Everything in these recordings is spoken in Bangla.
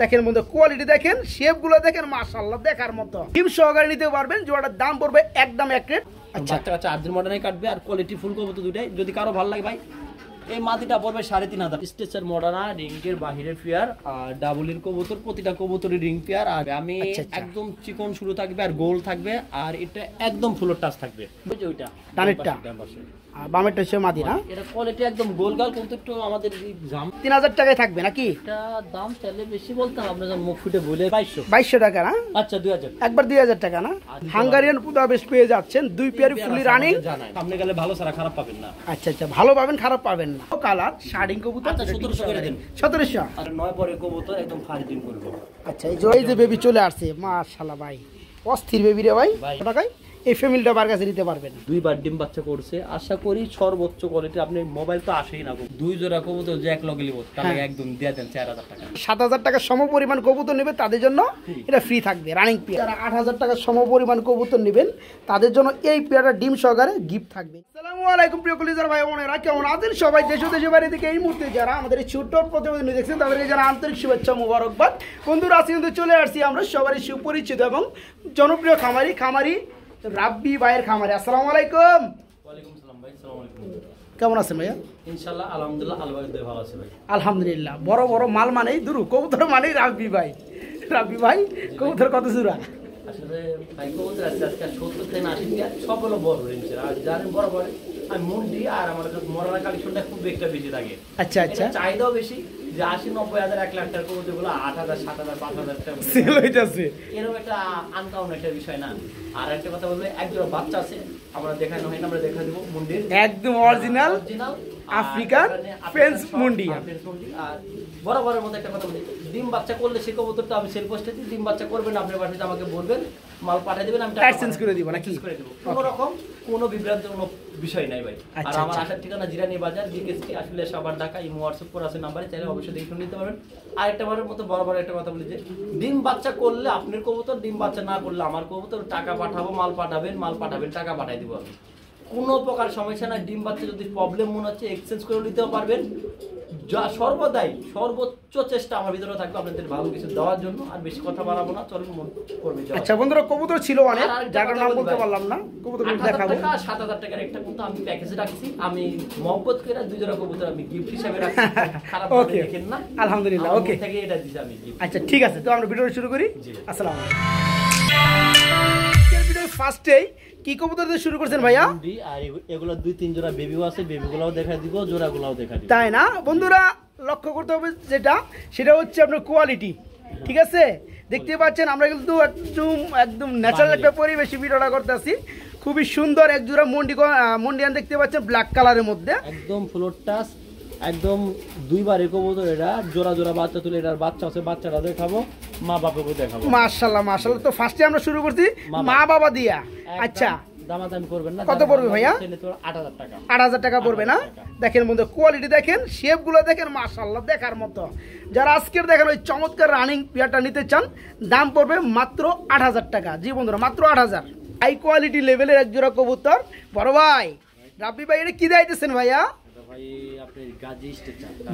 দেখেন বন্ধু, কোয়ালিটি দেখেন, শেপগুলো দেখেন, মাশাআল্লাহ দেখার মতো। ডিম সহকারে নিতে পারবেন, জোড়াটার দাম পড়বে একদম এক রেট। আচ্ছা আচ্ছা, আর্জেন্ট মডার্নে কাটবে আর কোয়ালিটি ফুল কবুতর দুইটাই। যদি কারো ভালো লাগে ভাই, এই মাটিটা পড়বে 3,500। স্ট্রেচার মডার্না রিংকের বাহিরের ফেয়ার আর ডাবলের কবুতর, প্রতিটা কবুতরের রিং ফেয়ার। আর আমি একদম চিকন শুরু থাকবে আর গোল থাকবে, আর এটা একদম ফুলের টাচ থাকবে। ওই যে ওইটা ডানেরটা আর বামেরটা হচ্ছে মাদি না, এটা কোয়ালিটি একদম গোল গাল কবুতরটা আমাদের দাম 3000 টাকায় থাকবে নাকি? এটা দাম চাইলে বেশি বলতে হবে, আপনারা মুখ ফুটে বলে 2200 টাকা না? আচ্ছা 2000, একবার 2000 টাকা না? হাঙ্গারিয়ান পুদাবেশ পেয়ে যাচ্ছেন, দুই পেয়ার ফুলি রানিং। সামনে গেলে ভালো সারা খারাপ পাবেন না। আচ্ছা আচ্ছা, ভালো পাবেন, খারাপ পাবেন না। কালার শার্ডিং কবুতর 1700 করে দেন। 1700 আর 9 পরে কবুতর একদম ফাড়ি দিন করব। আচ্ছা, এই যে বেবি চলে আসছে, মাশাআল্লাহ ভাই, অস্থির বেবি রে ভাই। টাকায় এই ফ্যামিলিটা বার কাছে নিতে পারবেন। দুইবার ডিম বাচ্চা করছে, আশা করি সর্বোচ্চ কোয়ালিটি। আপনি মোবাইল তো আসেই না, দুই জোড়া কবুতর যে এক লগে লিব, তাহলে একদম দিয়ে দেন 4000 টাকা। 7000 টাকা সম পরিমাণ কবুতর নেবে তাদের জন্য এটা ফ্রি থাকবে রানিং পেয়ার। যারা 8000 টাকা সম পরিমাণ কবুতর নেবেন তাদের জন্য এই পেয়ারটা ডিম সহকারে গিফট থাকবে। আসসালামু আলাইকুম প্রিয় কলিজার ভাই বোনেরা, কেমন আছেন সবাই? দেশ দেশের বাইরে থেকে এই মুহূর্তে যারা আমাদের এই ছোট্ট প্রতিবেদন দেখছেন তাদেরকে যারা আন্তরিক শুভেচ্ছা মোবারকবাদ। বন্ধুরা, আজকে কিন্তু চলে আসছি আমরা সবারই সুপরিচিত এবং জনপ্রিয় খামারি রাব্বি ভাইয়ের খামারে। আসসালামু আলাইকুম। ওয়ালাইকুম আসসালাম ভাই, আসসালামু আলাইকুম। কেমন আছেন ভাইয়া? ইনশাআল্লাহ আলহামদুলিল্লাহ, আল্লাহ পাকের দয়ায় ভালো আছে ভাই। আলহামদুলিল্লাহ। বড় বড় মাল মানেই দুরু, কবুতর মানেই রাব্বি ভাই। রাব্বি ভাই, কবুতর কত জোড়া? আসলে ভাই কবুতর আছে আজকে 70 থেকে 80 টা, সব হলো বড় রেঞ্জ। আর জানেন বড় বড় আমি মুন্ডি আর আমার কাছে মরানা কালেকশনটা খুব একটা বেশি থাকে। আচ্ছা আচ্ছা, চাহিদাও বেশি, যে 80-90 হাজার 1 লাখ টাকার কবুতরগুলো 8,000 7,000 5,000 টাকা সেল হইতাছে। এরকম একটা আনকাউন্ট একটা বিষয় না। আর একটা কথা বলবো, একজোড়া বাচ্চা আছে, আমরা দেখানো হয় না, আমরা দেখা দেবো মুন্ডির একদম অরিজিনাল আফ্রিকান ফেন্স মুন্ডি। আর বরাবরের মধ্যে একটা কথা বলি, ডিম বাচ্চা করলে সেই কবুতরটা আমি সেল পোস্টে দিই। ডিম বাচ্চা করবেন আপনার বাসাতে আমাকে বলবেন, মাল পাঠিয়ে দেবেন, আমি এক্সচেঞ্জ করে দিব নাকি? কোনো রকম কোনো বিভ্রান্তির কোনো বিষয় নাই ভাই। আর আমার আসার ঠিকানা জিরানি বাজার, জিকেএসটি আসলে সবার ঢাকা। এই হোয়াটসঅ্যাপ করে আছে নাম্বারে, চাইলে অবশ্যই দেখে নিতে পারবেন। আর একটা বারের মতো বরাবর একটা কথা বলি, যে ডিম বাচ্চা করলে আপনার কবুতর, ডিম বাচ্চা না করলে আমার কবুতর। টাকা পাঠাবো, মাল পাঠাবেন, টাকা পাঠাই দিব আমি। কোনো প্রকার সমস্যা নাই। ডিম বাচ্চা যদি প্রবলেম মনে হচ্ছে এক্সচেঞ্জ করে নিতেও পারবেন। যা সর্বদাই সর্বোচ্চ চেষ্টা আমার ভিতরে থাকবে আপনাদের ভালো কিছু দেওয়ার জন্য। আর বেশি কথা বাড়াবো না, চলুন মন করবে। আচ্ছা বন্ধুরা, কবুতর ছিল অনেক, যার নাম বলতে পারলাম না। কবুতর দেখাবো। 7,000 টাকার একটা কিন্তু আমি প্যাকেজে রাখছি। আমি মহব্বত করে দুই জোড়া কবুতর আমি গিফট হিসেবে রাখছি। খারাপ ভাবে দেখেন না, আলহামদুলিল্লাহ। ওকে, থেকে এটা দিছি আমি গিফট। আচ্ছা ঠিক আছে, তো আমরা ভিডিও শুরু করি। আসসালামু আলাইকুম। ভিডিও ফার্স্টেই কি কবুতর দিয়ে শুরু করছেন ভাইয়া? আর এগুলো 2-3 জোড়া বেবিও আছে, বেবিগুলোও দেখাই দিব, জোড়াগুলোও দেখাই দিব। তাই না বন্ধুরা? লক্ষ্য করতে হবে সেটা হচ্ছে আপনার কোয়ালিটি। ঠিক আছে, দেখতে পাচ্ছেন আমরা কিন্তু একদম ন্যাচারাল একটা পরিবেশে ভিডিওটা করতেছি। খুবই সুন্দর এক জোড়া মন্ডিয়ান দেখতে পাচ্ছেন, ব্ল্যাক কালারের মধ্যে, একদম ফ্লোর টাচ, একদম দুইবারে কবুতর। এটা জোড়া জোড়া বাচ্চা তুলে, এটার বাচ্চা আছে, বাচ্চাটা দেখাবো, মা বাবাকে দেখাবো। মাশাআল্লাহ মাশাআল্লাহ। তো ফার্স্টে আমরা শুরু করছি মা বাবা দিয়া। আচ্ছা, দামাদামি করবেন না। কত পড়বে ভাইয়া? 8,000 টাকা। 8,000 টাকা পড়বে না? দেখেন বন্ধু, কোয়ালিটি দেখেন, শেপগুলো দেখেন, মাশাআল্লাহ দেখার মতো। যারা আজকের দেখেন ওই চমৎকার রানিং পেয়ারটা নিতে চান, দাম পড়বে মাত্র 8,000 টাকা। জি বন্ধুরা, মাত্র 8,000। হাই কোয়ালিটি লেভেলের এক জোড়া কবুতর। বড় ভাই রাব্বি ভাই, এটা কি দিতেছেন ভাইয়া?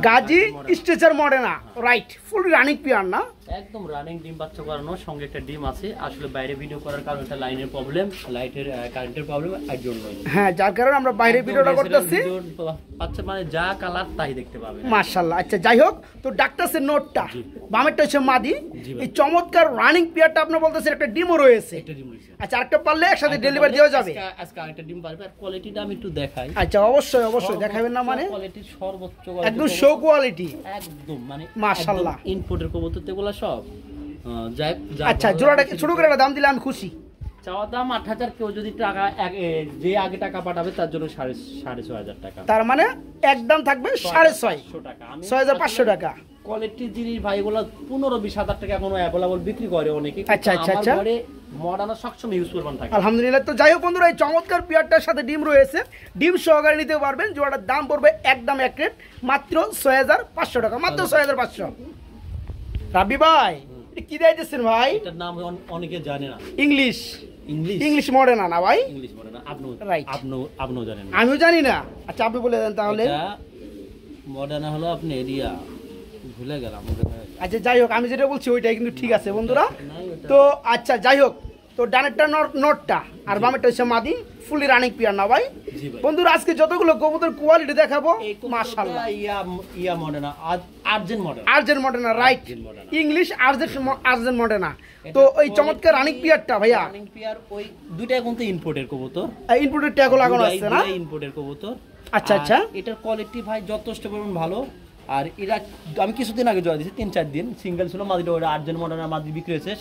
Gazi stretcher Modena, right, full running pair না? একদম রানিং ডিম বাচ্চা করানো, সঙ্গে একটা ডিম আছে। আসলে বাইরে ভিডিও করার কারণে এটা লাইনের প্রবলেম, লাইটের কারেন্টের প্রবলেম, এর জন্য। হ্যাঁ, যার কারণে আমরা বাইরে ভিডিওটা করতেছি। আচ্ছা, মানে যা কালার তাই দেখতে পাবেন। মাশাআল্লাহ। আচ্ছা যাই হোক, তো ডাক্তারসের নোটটা বামেরটা হচ্ছে মাদি। এই চমৎকার রানিং পেয়ারটা আপনি বলতেছেন একটা ডিমও রয়েছে। একটা ডিম রয়েছে। আচ্ছা, আরেকটা পারলে একসাথে ডেলিভারি দেওয়া যাবে। আজকে আরেকটা ডিম পারবে। আর কোয়ালিটিটা আমি একটু দেখাই। আচ্ছা, অবশ্যই অবশ্যই দেখাবেন না? মানে কোয়ালিটি সর্বোচ্চ, একদম শো কোয়ালিটি, একদম মানে মাশাআল্লাহ। ইনপুটের কবুতর এগুলা সব। আচ্ছা, জোড়াটা ছোট করে দাম দিলে আমি খুশি। চাওয়া দাম 8,000। কেউ যদি টাকা যে আগে টাকা পাঠাবে তার জন্য 6,500 টাকা। তার মানে একদম থাকবে 6,500 টাকা, 6,500 টাকা। কোয়ালিটি জিনিস ভাই, এগুলো 15-20 হাজার টাকা এখনো অ্যাভেলেবল বিক্রি করে অনেকে। আচ্ছা আচ্ছা আচ্ছা, মডার্ন সবসময় ইউজ করবেন থাকে। আলহামদুলিল্লাহ। তো যাই হোক বন্ধুরা, এই চমৎকার পেয়ারটার সাথে ডিম রয়েছে, ডিম সহকারে নিতে পারবেন। জোড়াটার দাম পড়বে একদম এক রেট, মাত্র 6,500 টাকা, মাত্র 6,500। রাব্বি ভাই, এটা কি দিতেছেন ভাই? এটার নাম অনেকে জানে না। ইংলিশ মডেনা না ভাই? English Modena. আপনিও জানেন না? আমিও জানি না। আচ্ছা, আপনি বলে দেন তাহলে। মডার্না হলো আপনি এরিয়া ভুলে গেলাম। আচ্ছা যাই হোক, আমি যেটা বলছি ওইটাই কিন্তু ঠিক আছে বন্ধুরা। তো আচ্ছা যাই হোক, তো ডানেরটা নটটা আর বামেরটা হচ্ছে মাদি, ফুলি রানিং পেয়ার না ভাই? বন্ধুরা আজকে যতগুলো কবুতর কোয়ালিটি দেখাবো মাশাআল্লাহ। ইয়া Modena, argent Modena, right, English argent Modena. তো ওই চমৎকার রানিং পেয়ারটা ভাইয়া, রানিং পেয়ার ওই দুইটা কিন্তু ইম্পোর্টের কবুতর, ইনপুটের ট্যাগও লাগানো আছে না? ইম্পোর্টের কবুতর। আচ্ছা আচ্ছা, এটার কোয়ালিটি ভাই যথেষ্ট পরিমাণ ভালো। আর এরা আমি কিছুদিন আগে জোড়া দিয়েছি, 3-4 দিন সিঙ্গেল ছিল মাদিটা, ওটা আর্জেন্ট মডার্ন মাদি বিক্রি হয়েছে।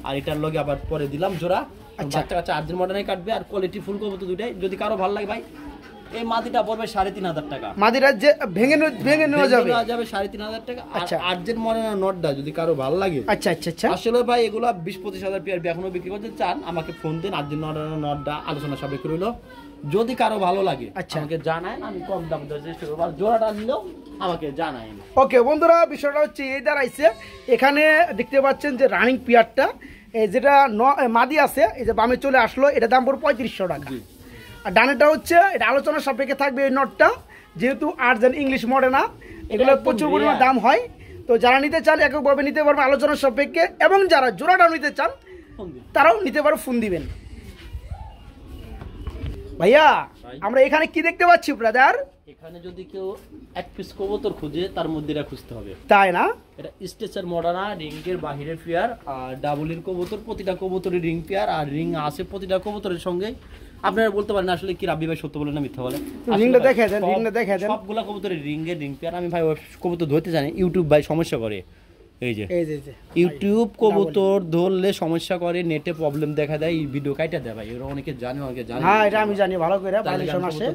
আর এটার লগে আবার পরে দিলাম জোড়া। বাচ্চা কাচ্চা আর্জেন্ট মডার্নই কাটবে, আর কোয়ালিটি ফুল কবুতর দুইটাই। যদি কারো ভালো লাগে ভাই, এই মাদিটা পড়বে 3,500 টাকা। মাদিরা যে ভেঙে নেওয়া যাবে 3,500 টাকা। আচ্ছা, আর্জেন্ট মডার্ন নটটা যদি কারো ভালো লাগে, আচ্ছা আচ্ছা আচ্ছা, আসলে ভাই এগুলা 20-25 হাজার পেয়ার এখনো বিক্রি করতে চান, আমাকে ফোন দিন। আর্জেন্ট মডার্ন নটটা আলোচনা সাপেক্ষে রইলো। যদি কারো ভালো লাগে আমাকে জানায়, আমি কম দাম দেওয়ার চেষ্টা করবো। জোড়াটা নিলেও আমাকে জানায়। ওকে বন্ধুরা, বিষয়টা হচ্ছে এই দাঁড়াইছে, এখানে দেখতে পাচ্ছেন যে রানিং পেয়ারটা যেটা মাদি আছে, এই যে বামে চলে আসলো, এটা দাম পড়বে 3500 টাকা। আর ডানেটা হচ্ছে এটা আলোচনার সাপেক্ষে থাকবে এই নটটা, যেহেতু আর্জেন্ট ইংলিশ মডেনা, এগুলো প্রচুর পরিমাণ দাম হয়। তো যারা নিতে চান এককভাবে নিতে পারবে আলোচনার সাপেক্ষে, এবং যারা জোড়াটা নিতে চান তারাও নিতে পারো, ফোন দিবেন। ভাইয়া আমরা এখানে কি দেখতে পাচ্ছি ব্রাদার? এখানে যদি কেউ এক পিস কবুতর খুঁজে, তার মধ্যে এটা খুঁজতে হবে, তাই না? এটা স্টেচার মডার্না, রিংয়ের বাহিরের পেয়ার, আর ডাবলের কবুতর, প্রতিটা কবুতরের রিং পেয়ার, আর রিং আছে প্রতিটা কবুতরের সঙ্গে। আপনারা বলতে পারেন আসলে কি রাব্বি ভাই সত্য বলে না মিথ্যা বলে? রিংটা দেখে দেন, রিংটা দেখে দেন। সবগুলা কবুতরের রিং পেয়ার। আমি ভাই কবুতর ধরতে জানি, ইউটিউব ভাই সমস্যা করে। এই যে ইউটিউব কবুতর ধরলে সমস্যা করে, নেটে প্রবলেম দেখা দেয়, এই ভিডিও কাইটা দেয় ভাই। এরা অনেকে জানে, অনেকে জানে। হ্যাঁ এটা আমি জানি ভালো করে, ভাইলেশন আসে।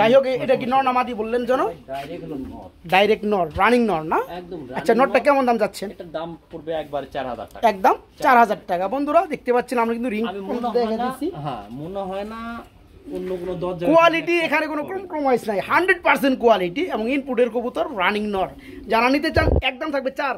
যাই হোক, এটা কি নর না মাদি বললেন জানো? ডাইরেক্ট নর, রানিং নর না? একদম। আচ্ছা, নরটা কেমন দাম যাচ্ছেন? এটার দাম পড়বে একবারে 4000 টাকা। একদম 4000 টাকা। বন্ধুরা দেখতে পাচ্ছেন আমরা কিন্তু রিং দেখে দিয়েছি। হ্যাঁ, মনে হয় না অন্য কোনো দরজা কোয়ালিটি এখানে কোনো কম্প্রোমাইজ নাই, 100% কোয়ালিটি এবং ইনপুটের কবুতর, রানিং নর। যারা নিতে চান একদম থাকবে 4,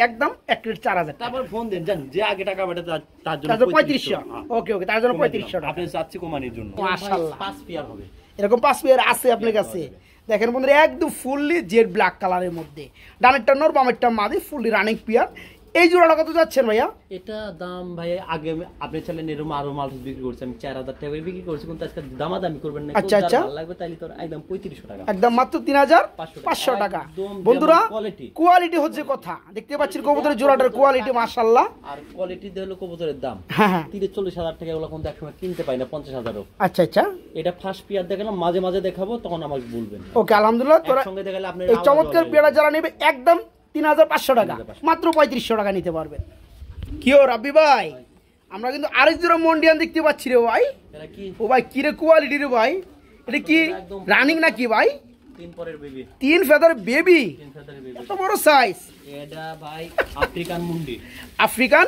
একদম 1,4000 টাকা। তারপর ফোন দেন, জান যে আগে টাকা পাঠাতে তার জন্য 3500। ওকে ওকে, তার জন্য 3500 টাকা। আপনি চাচ্ছি কমানোর জন্য। মাশাআল্লাহ, 5 পেয়ার হবে, এরকম 5 পেয়ার আছে আপনার কাছে। দেখেন বন্ধুরা, একদম ফুললি জেড ব্ল্যাক কালারের মধ্যে, ডানেরটা নর বামেরটা মাদি, ফুললি রানিং পেয়ার। এই জোড়াটা কত যাচ্ছেন ভাইয়া? এটা দাম ভাই আগে আপনি ছিলেন এরকম আরো মাল বিক্রি করছেন, আমি 4000 টাকা বিক্রি করছি, কিন্তু আজকে দামাদামি করবেন না। আচ্ছা আচ্ছা, ভালো লাগবে তাইলে তো একদম 3500 টাকা, একদম মাত্র 3500 টাকা। বন্ধুরা কোয়ালিটি হচ্ছে কথা, দেখতে পাচ্ছেন কবুতরের জোড়াটার কোয়ালিটি মাশাআল্লাহ। আর কোয়ালিটি দিয়ে হলো কবুতরের দাম। হ্যাঁ 30-40 টাকা, এগুলো কিন্তু একসময় কিনতে পাই না, 50,000। আচ্ছা আচ্ছা, এটা ফার্স্ট পেয়ার দেখালাম, মাঝে মাঝে দেখাবো, তখন আমাকে বলবেন। ওকে আলহামদুলিল্লাহ। তোরা সঙ্গে দেখালে আপনি এই চমৎকার পেয়ারা যারা নেবে একদম 3500 টাকা, মাত্র 3500 টাকা নিতে পারবেন। কি ও রাব্বি ভাই, আমরা কিন্তু আরেক জোড়া মন্ডিয়ান দেখতে পাচ্ছি রে ভাই। ও ভাই কি রে কোয়ালিটি রে ভাই, এটা কি রানিং নাকি ভাই? 3 পরের বেবি, 3 ফেদার বেবি, এত বড় সাইজ। এটা ভাই আফ্রিকান মুন্ডি, আফ্রিকান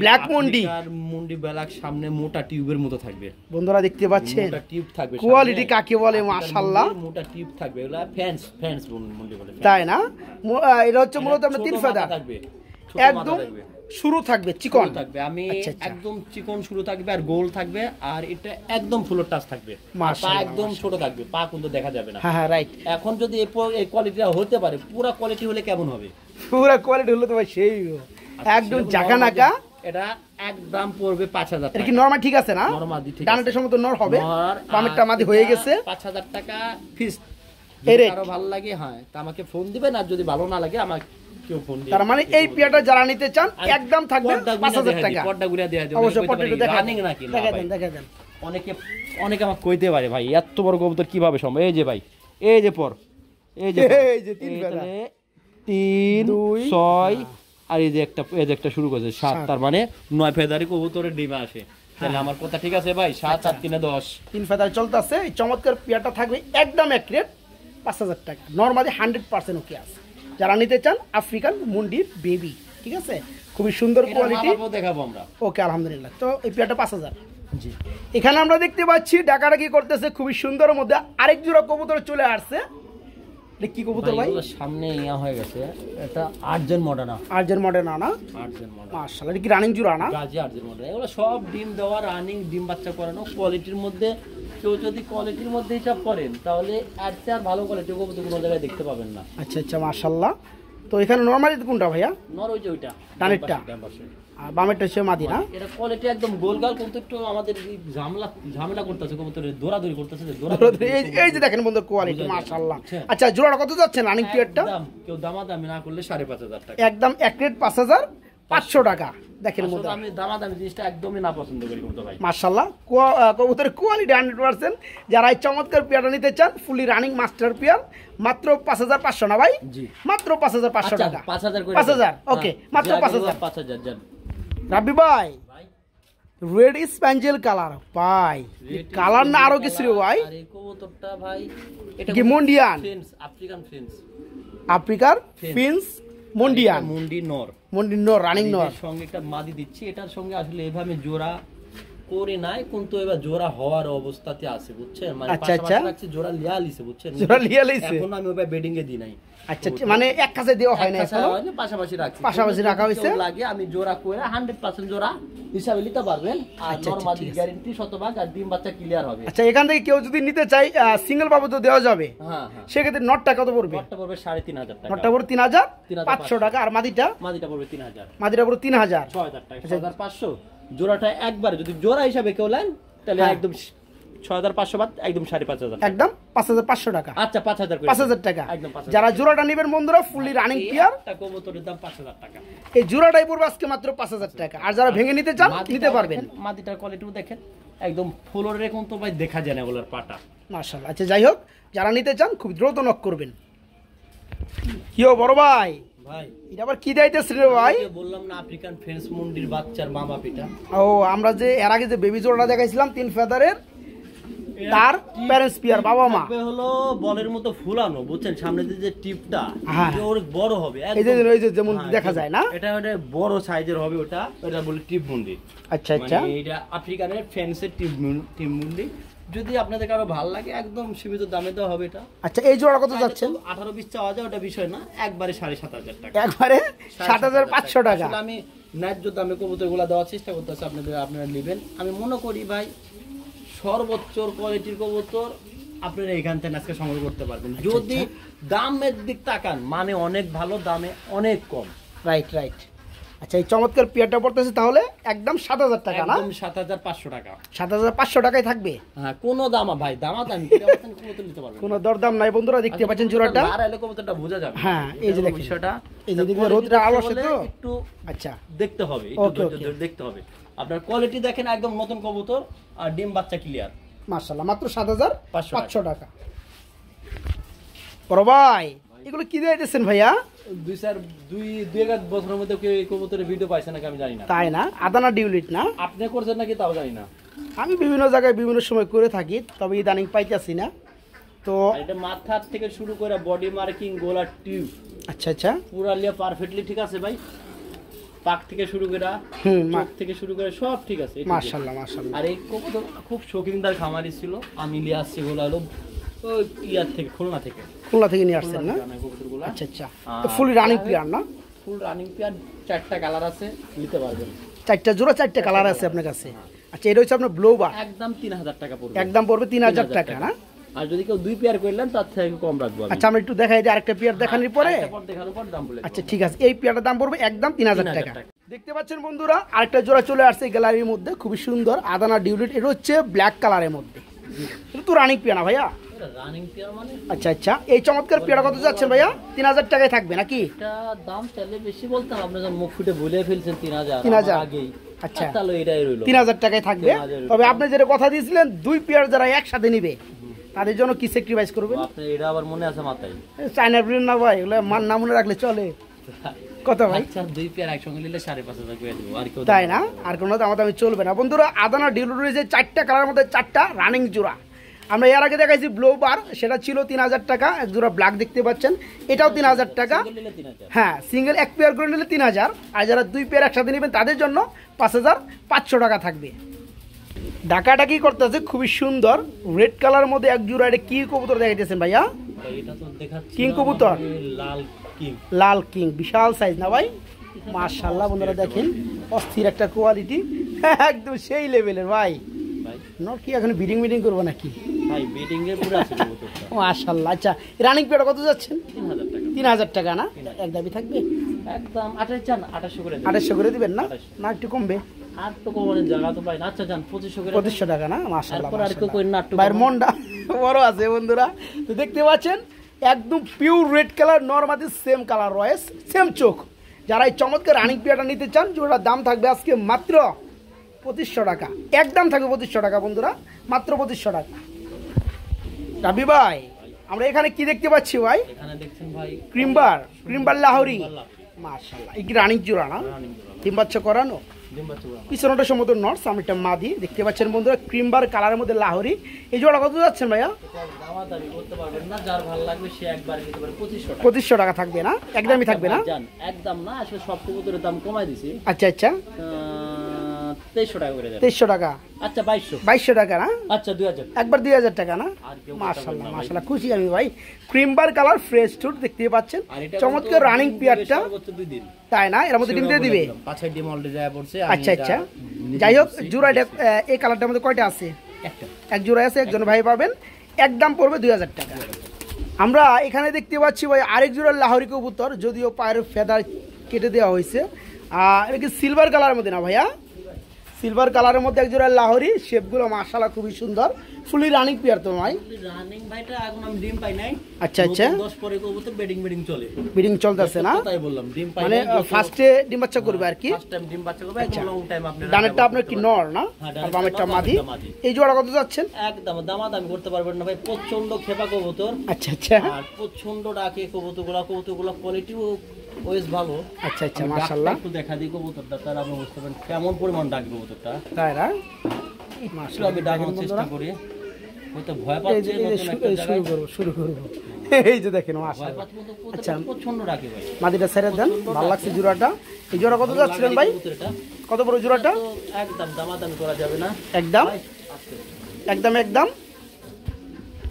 ব্ল্যাক মুন্ডি। মুন্ডি ব্ল্যাক, সামনে মোটা টিউবের মতো থাকবে। বন্ধুরা দেখতে পাচ্ছেন মোটা টিউব থাকবে, কোয়ালিটি কাকে বলে মাশাআল্লাহ। মোটা টিউব থাকবে, এগুলা ফ্যান্স মুন্ডি বলে, তাই না? এটা হচ্ছে মূলত আমরা 3 ফেদার থাকবে, একদম শুরু থাকবে চিকন থাকবে। আমি একদম চিকন শুরু থাকবে, আর গোল থাকবে, আর এটা একদম ফুলের টাচ থাকবে, পা একদম ছোট থাকবে, পা কিন্তু দেখা যাবে না। হ্যাঁ রাইট। এখন যদি এই কোয়ালিটিটা হতে পারে, পুরো কোয়ালিটি হলে কেমন হবে? পুরো কোয়ালিটি হলে তো ভাই সেই একদম জাকানাকা। এটা একদম পড়বে 5000 টাকা। এটা কি নরমাল ঠিক আছে না? নরমাদি ঠিক আছে, ডানেরটা সম্ভবত নর হবে, বামেরটা মাদি হয়ে গেছে। 5000 টাকা ফিক্স। এর আরো ভালো লাগে হ্যাঁ তা আমাকে ফোন দিবেন, আর যদি ভালো না লাগে আমাকে কেউ ফোন দিবেন। তার মানে এই পেয়ারটা যারা নিতে চান একদম থাকবে 5000 টাকা। পর্দা গুড়া দেয়া দিবেন, অবশ্যই পর্দাটা দেখা রানিং নাকি না ভাই? দেখা দেন। অনেকে আমাকে কইতে পারে ভাই এত বড় কবুতর কিভাবে সম্ভব? এই যে ভাই, এই যে পর, এই যে 3 ফেদার, 3 6 আর এই যে একটা শুরু করেছে 7, তার মানে 9 ফেদারি কবুতরের ডিমে আসে। তাহলে আমার কথা ঠিক আছে ভাই? 7 আর 3 10, 3 ফেদার চলতেছে। এই চমৎকার পেয়ারটা থাকবে একদম এক রেট 5000 টাকা। নরমালি 100% ওকে আছে। যারা নিতে চান আফ্রিকান মুন্ডির বেবি, ঠিক আছে, খুবই সুন্দর কোয়ালিটি দেখাবো আমরা। ওকে আলহামদুলিল্লাহ। তো এই পেয়ারটা 5000। জি, এখানে আমরা দেখতে পাচ্ছি ডাকাডাকি করতেছে খুবই সুন্দরের মধ্যে আরেক জোড়া কবুতর চলে আসছে। এটা কি কবুতর ভাই? সামনে ইয়া হয়ে গেছে, এটা আর্জেন্ট মডার্না। আর্জেন্ট মডার্না না? আর্জেন্ট মডার্না মাশাআল্লাহ, এটা কি রানিং জোড়া না? Gazi urgent Moderna. এগুলো সব ডিম দেওয়া, রানিং, ডিম বাচ্চা করানো। কোয়ালিটির মধ্যে কেউ যদি কোয়ালিটির মধ্যে হিসাব করেন, তাহলে আর ভালো কোয়ালিটি কবুতর কোনো জায়গায় দেখতে পাবেন না। আচ্ছা আচ্ছা, মাশাআল্লাহ। তো তো এখানে নরমালি কোনটা ভাইয়া? নর ওই যে ওইটা ডানেরটা আর বামেরটা হচ্ছে মাদি না? এটা কোয়ালিটি একদম গোলগাল, কিন্তু একটু আমাদের ঝামেলা করতেছে কবুতরে, দৌড়াদৌড়ি করতেছে। এই যে দেখেন বন্ধু কোয়ালিটি মাশাআল্লাহ। আচ্ছা জোড়াটা কত যাচ্ছে রানিং পিরিয়ডটা? কেউ দামাদামি না করলে 5,500 টাকা, একদম এক রেট 5,500 টাকা। দেখেন বন্ধু আমি দামাদামি জিনিসটা একদমই না পছন্দ করি কিন্তু ভাই। মাশাআল্লাহ কবুতরের কোয়ালিটি 100%। যারা এই চমৎকার পেয়ারটা নিতে চান ফুলি রানিং মাস্টার পেয়ার মাত্র 5,500 না ভাই? জি মাত্র 5,500 টাকা। 5,000 করে 5,000 ওকে মাত্র 5,000 জান। রাব্বি ভাই রেড স্প্যাঞ্জেল কালার ভাই, কালার না আরো কিছু ভাই? আরে কবুতরটা ভাই এটা কি মন্ডিয়ান? ফিন্স, আফ্রিকান ফিন্স, আফ্রিকার ফিন্স মন্ডিয়ান, মুন্ডি নর রানিং নর সঙ্গে একটা মাদি দিচ্ছি। এটার সঙ্গে আসলে এভাবে জোড়া করে নাই, কিন্তু এবার জোড়া হওয়ার অবস্থাতে আছে বুঝছেন, মানে পাশাপাশি রাখছি, জোড়া লিয়া লিছে বুঝছেন, জোড়া লিয়া লিছে এখন আমি ওইভাবে বেডিং এ দিই নাই। আচ্ছা মানে এক কাছে দেওয়া হয় না, এখনো পাশাপাশি রাখছি, পাশাপাশি রাখা হইছে। লাগে আমি জোড়া করে 100% জোড়া হিসাবে নিতে পারবেন, আর নরমালি গ্যারান্টি 100% আর ডিম বাচ্চা ক্লিয়ার হবে। আচ্ছা এখান থেকে কেউ যদি নিতে চাই সিঙ্গেল বাবু তো দেওয়া যাবে? হ্যাঁ সেক্ষেত্রে নটটা কত পড়বে? নটটা পড়বে 3,500 টাকা। নটটা পড়বে 3,500 টাকা। আর মাদিটা? মাদিটা পড়বে 3,000। মাদিটা পড়বে 3,000 6,000 টাকা। 6,500 জোড়াটা একবারে যদি জোড়া হিসাবে কেউ নেন তাহলে একদম 6,500 বাদ একদম 5,500 একদম 5,500 টাকা। আচ্ছা 5,000 করে 5,000 টাকা একদম 5,000। যারা জোড়াটা নেবেন বন্ধুরা ফুলি রানিং পিয়ার, একটা কবুতরের দাম 5,000 টাকা। এই জোড়াটাই পড়বে আজকে মাত্র 5,000 টাকা। আর যারা ভেঙে নিতে চান নিতে পারবেন। মাদিটার কোয়ালিটিও দেখেন একদম ফ্লোরের কোন তো ভাই দেখা যায় না ওগুলোর পাটা মাশাআল্লাহ। আচ্ছা যাই হোক যারা নিতে চান খুব দ্রুত নক করবেন। কিও বড় ভাই ভাই এটা আবার কি দাইতেছেন রে ভাই? বললাম না আফ্রিকান ফেন্স মুন্ডির বাচ্চার মা বাপিটা। ও আমরা যে এর আগে যে বেবি জোড়াটা দেখাইছিলাম 3 ফেদারের, তার প্যারেন্টস পিয়ার বাবা মা হলো বলের মতো ফুলানো বুঝছেন, সামনে যে টিপটা ওর বড় হবে, এই যে যেমন দেখা যায় না, এটা বড় সাইজের হবে, ওটা বলে টিপ মুন্ডি। আচ্ছা আচ্ছা এটা আফ্রিকানের ফেন্সের টিপ মুন্ডি। যদি আপনাদের কারো ভালো লাগে একদম সীমিত দামে দেওয়া হবে এটা। আচ্ছা এই জোড়া কত যাচ্ছেন? 18-20 চাওয়া যায়, ওটা বিষয় না, একবারে 7,500 টাকা। একবারে 7,500 টাকা। আমি ন্যায্য দামে কবুতরগুলো দেওয়ার চেষ্টা করতেছি, আপনারা নেবেন। আমি মনে করি ভাই সর্বোচ্চ কোয়ালিটির কবুতর আপনারা এখান থেকে আজকে সংগ্রহ করতে পারবেন। যদি দামের দিক তাকান মানে অনেক ভালো, দামে অনেক কম। রাইট। আচ্ছা এই চমৎকার পিয়ারটা পড়তেছে তাহলে একদম 7,000 টাকা না? একদম 7,500 টাকা। 7,500 টাকায় থাকবে। হ্যাঁ কোনো দামা ভাই দামি কবুতর নিতে পারবেন, কোনো দরদাম নাই বন্ধুরা। দেখতে পাচ্ছেন জোড়াটা, আর এলে কবুতরটা বোঝা যাবে। হ্যাঁ এই যে দেখেন বিষয়টা, এই যে দেখুন রোদটা আলো আসে তো একটু আচ্ছা দেখতে হবে, একটু দেখতে হবে। আপনার কোয়ালিটি দেখেন একদম নতুন কবুতর আর ডিম বাচ্চা ক্লিয়ার। মাশাআল্লাহ মাত্র 7,500 টাকা। বড় ভাই এগুলো কি দিয়েছেন ভাইয়া? দুই এক বছরের মধ্যে কেউ এই কবুতরের ভিডিও পাইছে নাকি আমি জানি না। তাই না? আদানা ডিউলিট না? আপনি করছেন নাকি তাও জানি না। আমি বিভিন্ন জায়গায় বিভিন্ন সময় করে থাকি, তবে ইদানিং পাইতেছি না। তো এটা মাথার থেকে শুরু করে বডি মার্কিং, গোলার টিউব, আচ্ছা পুরালিয়া পারফেক্টলি ঠিক আছে ভাই। পাক থেকে শুরু করে চোখ থেকে শুরু করে সব ঠিক আছে মাশাআল্লাহ। আর এই কবুতর খুব শৌখিনদার খামারি ছিল, আমি নিয়ে আসছি গোলা হলো ইয়ার থেকে, খুলনা থেকে নিয়ে আসছেন না? আচ্ছা ফুল রানিং পেয়ার না? ফুল রানিং পেয়ার, 4টা কালার আছে, নিতে পারবেন। 4টা জোড়া 4টা কালার আছে আপনার কাছে? আচ্ছা এটা হচ্ছে আপনার ব্লোবার, একদম 3,000 টাকা পড়বে। একদম পড়বে 3,000 টাকা না? আর যদি কেউ 2 পেয়ার করলেন তার থেকে কম রাখবো। আচ্ছা আমরা একটু দেখাই যে আরেকটা পেয়ার দেখানোর পরে দেখানোর পর দাম বলে। আচ্ছা ঠিক আছে, এই পেয়ারটার দাম পড়বে একদম 3,000 টাকা। দেখতে পাচ্ছেন বন্ধুরা আরেকটা জোড়া চলে আসছে গ্যালারির মধ্যে, খুবই সুন্দর আদানা ডিউলিট। এটা হচ্ছে ব্ল্যাক কালারের মধ্যে, এটা তো রানিং পেয়ার না ভাইয়া? রানিং পেয়ার মানে আচ্ছা এই চমৎকার পেয়ারটা কত যাচ্ছেন ভাইয়া? 3,000 টাকায় থাকবে নাকি? এটা দাম চাইলে বেশি বলতাম, আপনারা মুখ ফুটে বলে ফেলছেন 3,000 আগেই। আচ্ছা তাহলে এটাই রইল, 3,000 টাকায় থাকবে। তবে আপনি যেটা কথা দিয়েছিলেন 2 পেয়ার যারা একসাথে নিবে তাদের জন্য কি স্যাক্রিফাইস করবেন? আপনি এটা আবার মনে আছে মাথায়? চায়না ব্রিড না ভাই, এগুলো মান না মনে রাখলে চলে। কত ভাই? আচ্ছা 2 পেয়ার একসঙ্গে নিলে 5,500 করে দেব। আর কেউ তাই না? আর কোনো দামাদামি চলবে না বন্ধুরা। আদানা ডিউলিট রয়েছে 4টা কালারের মধ্যে 4টা রানিং জোড়া। আমরা এর আগে দেখাইছি ব্লোবার, সেটা ছিল 3,000 টাকা। এক জোড়া ব্ল্যাক দেখতে পাচ্ছেন, এটাও 3,000 টাকা। হ্যাঁ সিঙ্গেল এক পেয়ার করে নিলে 3,000, আর যারা 2 পেয়ার একসাথে নেবেন তাদের জন্য 5,500 টাকা থাকবে। ঢাকাটা কি করতেছে খুবই সুন্দর রেড কালার মধ্যে এক জোড়া। এটা কি কবুতর দেখাইতেছেন ভাইয়া? এটা তো দেখাচ্ছি কিং কবুতর, লাল কিং, বিশাল সাইজ না ভাই? মাশাআল্লাহ বন্ধুরা দেখেন অস্থির একটা কোয়ালিটি, একদম সেই লেভেলের ভাই। নট কি এখন বিডিং করবো নাকি ভাই? বিডিং এর পুরো আছে কবুতরটা। মাশাআল্লাহ। আচ্ছা রানিং পেয়ারটা কত যাচ্ছেন? 3000 টাকা না, একদমই থাকবে একদম 28 চান 2800 করে দেব। 2800 করে দিবেন না, 2800 না একটু কমবে? আর তো কমানোর জায়গা তো পাই না। আচ্ছা যান 2500 করে দেন। 2500 টাকা না, মাশাআল্লাহ তারপর আর কেউ কই না একটু ভাইয়ের মনটা বড় আছে বন্ধুরা। তো দেখতে পাচ্ছেন একদম পিওর রেড কালার, নরমাদি সেম কালার রয়েছে, সেম চোখ। যারা এই চমৎকার রানিং পেয়ারটা নিতে চান, যেটার দাম থাকবে আজকে মাত্র 2500 টাকা, একদম থাকবে 2500 টাকা বন্ধুরা, মাত্র 2500 টাকা। রাবি ভাই, আমরা এখানে কি দেখতে পাচ্ছি ভাই? এখানে দেখছেন ভাই ক্রিমবার লাহোরি, মাশাআল্লাহ। এই কি রানিং জোড়া না? ডিম বাচ্চা করানো, ডিম বাচ্চা করা। পিছনটা সমুদ্র নর, সামনেটা মাদি। দেখতে পাচ্ছেন বন্ধুরা ক্রিমবার কালারের মধ্যে লাহোরি। এই জোড়া কত যাচ্ছেন ভাইয়া? দামাদামি করতে পারবেন না, যার ভালো লাগবে সে একবার নিতে পারে 2500 টাকা। 2500 টাকা থাকবে না, একদমই থাকবে না? জান একদম না, আসলে সব কবুতরের দাম কমাই দিছি। আচ্ছা আচ্ছা, 2300 টাকা করে দেন। 2300 টাকা, আচ্ছা 2200। 2200 টাকা না, আচ্ছা 2000। একবার 2000 টাকা না? আর কেউ মাশাআল্লাহ মাশাআল্লাহ, খুশি আমি ভাই। ক্রিমবার কালার ফ্রেশ টুট দেখতে পাচ্ছেন, চমৎকার রানিং পিয়ারটা, সর্বোচ্চ 2 দিন। তাই না? এর মধ্যে ডিম দিয়ে দিবে? পাঁচটা ডিম অলরেডি যায় পড়ছে। আচ্ছা আচ্ছা, যাই হোক জোড়া এই কালারটার মধ্যে কয়টা আছে? একটা। এক জোড়া আছে, একজন ভাই পাবেন, একদম পড়বে 2000 টাকা। আমরা এখানে দেখতে পাচ্ছি ভাই আরেক জোড়া লাহোরি কবুতর, যদিও পায়ের ফেদার কেটে দেওয়া হয়েছে। এটা কি সিলভার কালারের মধ্যে না ভাইয়া? সিলভার কালারের মধ্যে এক জোড়া লাহোরি, শেপগুলো মাশাআল্লাহ খুবই সুন্দর, ফুলি রানিং পেয়ার তো ভাই। রানিং ভাইটা এখন আমি ডিম পাই নাই। আচ্ছা আচ্ছা, 10 পরে কবুতর বেডিং চলে, ব্রিডিং চলতেছে না? তাই বললাম ডিম পাই মানে নাই। ফার্স্টে ডিম বাচ্চা করবে আর কি। ফার্স্ট টাইম ডিম বাচ্চা করবে, একদম লং টাইম। আপনি ডানেরটা আপনার কি নর না, আর বামেরটা মাদি। এই জোড়া কত যাচ্ছেন? একদম দামাদামি করতে পারবেন না ভাই, প্রচন্ড খেপা কবুতর। আচ্ছা আচ্ছা, আর প্রচন্ড ডাকে কবুতরগুলো কোয়ালিটিও ওয়েস ভালো। আচ্ছা আচ্ছা, মাশাআল্লাহ। একটু দেখা দিই কবুতরটা, তার আপনি বুঝতে পারেন কেমন পরিমাণ ডাক কবুতরটা। তাই না? মাশাআল্লাহ, আমি ডাকানোর চেষ্টা করি, হয়তো ভয় পাচ্ছে। শুরু করব। এই যে দেখেন মাশাআল্লাহ, আচ্ছা প্রচন্ড ডাকে ভাই। মাদিটা ছেড়ে দেন, ভালো লাগছে জোড়াটা। এই জোড়া কত যাচ্ছিলেন ভাই? কত বড় জোড়াটা? একদম দামাদামি করা যাবে না, একদম একদম একদম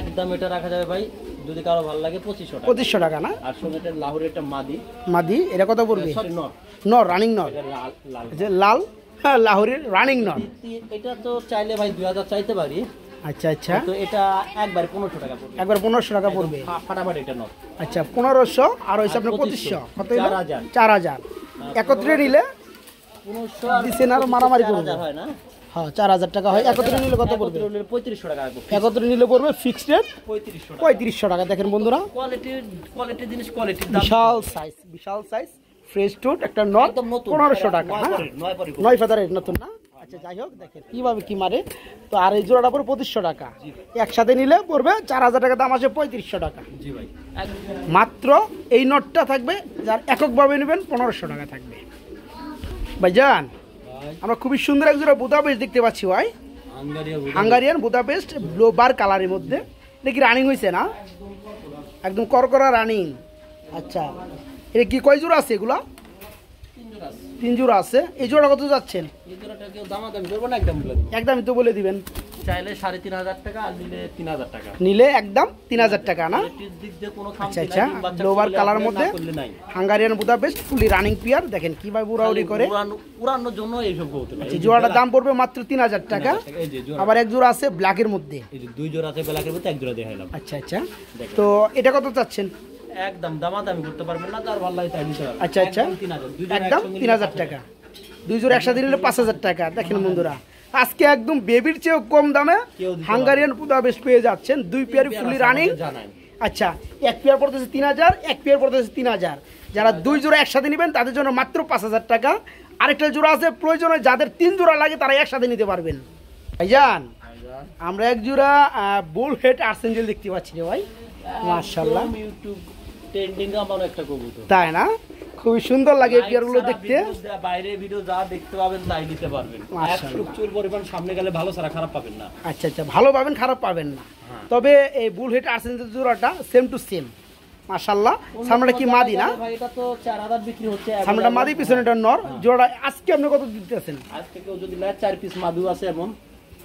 একদম এটা রাখা যাবে ভাই, যদি কারো ভালো লাগে 2500 টাকা। 2500 টাকা না? আর সঙ্গে এটা লাহোরের একটা মাদি, এটা কত পড়বে? সরি নর, নর রানিং নর, এটা লাল লাল। যে লাল, হ্যাঁ লাহোরের রানিং নর। এটা তো চাইলে ভাই 2000 চাইতে পারি। আচ্ছা আচ্ছা, তো এটা একবার 1500 টাকা পড়বে, একবার 1500 টাকা পড়বে। ফাটাফাটি এটা নর। আচ্ছা 1500 আর হইছে আপনার 2500, কত হলো? 4000। একত্রে নিলে 1500 আর দিছেন আর মারামারি করবে। 4000 হয় না? হ্যাঁ 4000 টাকা হয়। একত্রে নিলে কত পড়বে? 3500 টাকা রাখবো। একত্রে নিলে পড়বে ফিক্সড রেট 3500 টাকা। 3500 টাকা। দেখেন বন্ধুরা, কোয়ালিটি জিনিস, কোয়ালিটির দাম বিশাল সাইজ ফ্রেশ টুট একটা নট, একদম নতুন, 1500 টাকা। হ্যাঁ 9 ফেদারের নতুন না? আচ্ছা যাই হোক, দেখেন কিভাবে কি মারে। তো আর এই জোড়াটা পড়বে 2500 টাকা, একসাথে নিলে পড়বে 4000 টাকা, দাম আসে 3500 টাকা। জি ভাই, মাত্র এই নটটা থাকবে, যার এককভাবে নেবেন 1500 টাকা থাকবে। ভাইজান, আমরা খুবই সুন্দর এক জোড়া বুদাপেস্ট দেখতে পাচ্ছি ভাই, হাঙ্গারিয়ান বুদাপেস্ট ব্লু বার কালারের মধ্যে। এটা কি রানিং হয়েছে না? একদম করকরা রানিং। আচ্ছা, এটা কি কয় জোড়া আছে এগুলা? 3 জোড়া আছে। এই জোড়া কত যাচ্ছেন? এই জোড়াটা কেউ দামাদামি করবে না, একদম বলে দিবেন। একদমই তো বলে দিবেন। চাইলে 3500 টাকা, আর নিলে 3000 টাকা। নিলে একদম 3000 টাকা না? কোয়ালিটির দিক দিয়ে কোনো আচ্ছা খামতি আচ্ছা, নাই, ডিম বাচ্চা ব্লোবার করলে কালার আপনি মধ্যে না করলে নাই। Hungarian Budapest fully running pier. দেখেন কিভাবে উড়াউড়ি করে। উড়ানোর জন্য এইসব কবুতর ভাই। এই জোড়াটার দাম পড়বে মাত্র 3000 টাকা। এই যে জোড়া, আবার এক জোড়া আছে ব্ল্যাকের মধ্যে। এই যে 2 জোড়া আছে ব্ল্যাকের মধ্যে, এক জোড়া দেখাইলাম। আচ্ছা আচ্ছা, তো এটা কত চাচ্ছেন? একদম দামাদামি করতে পারবেন না, যার ভালো লাগে তাই নিতে পারবেন। আচ্ছা আচ্ছা, একদম 3000, 2 জোড়া একদম একসঙ্গে 3000 টাকা। 2 জোড়া একসাথে নিলে 5000 টাকা। দেখেন বন্ধুরা, আজকে একদম বেবির চেয়েও কম দামে হাঙ্গারিয়ান বুদাপেস্ট পেয়ে যাচ্ছেন। 2 পেয়ার ফুলি রানিং। আচ্ছা, এক পেয়ার পড়তেছে 3000, এক পেয়ার পড়তেছে 3000। যারা 2 জোড়া একসাথে নেবেন তাদের জন্য মাত্র 5000 টাকা। আরেকটা জোড়া আছে, প্রয়োজনে যাদের 3 জোড়া লাগে তারা একসাথে নিতে পারবেন। ভাইজান, আমরা এক জোড়া বুল হেড আর্সেঞ্জেল দেখতে পাচ্ছি রে ভাই, মাশাআল্লাহ। ইউটিউব ট্রেন্ডিং আমার একটা কবুতর, তাই না? খুবই সুন্দর লাগে এই পেয়ারগুলো দেখতে। বাইরে ভিডিও যা দেখতে পাবেন তাই দিতে পারবেন। প্রচুর পরিমাণ সামনে গেলে ভালো ছাড়া খারাপ পাবেন না। আচ্ছা আচ্ছা, ভালো পাবেন, খারাপ পাবেন না। তবে এই বুল হেড আর্সেঞ্জেল জোড়াটা সেম টু সেম, মাশাআল্লাহ। সামনেটা কি মাদি না? ভাই এটা তো 4000 বিক্রি হচ্ছে। সামনেটা মাদি, পিছনেটা নর। জোড়া আজকে আপনি কত দিতেছেন? আজকে কেউ যদি নেয় 4 পিস মাদু আছে, এমন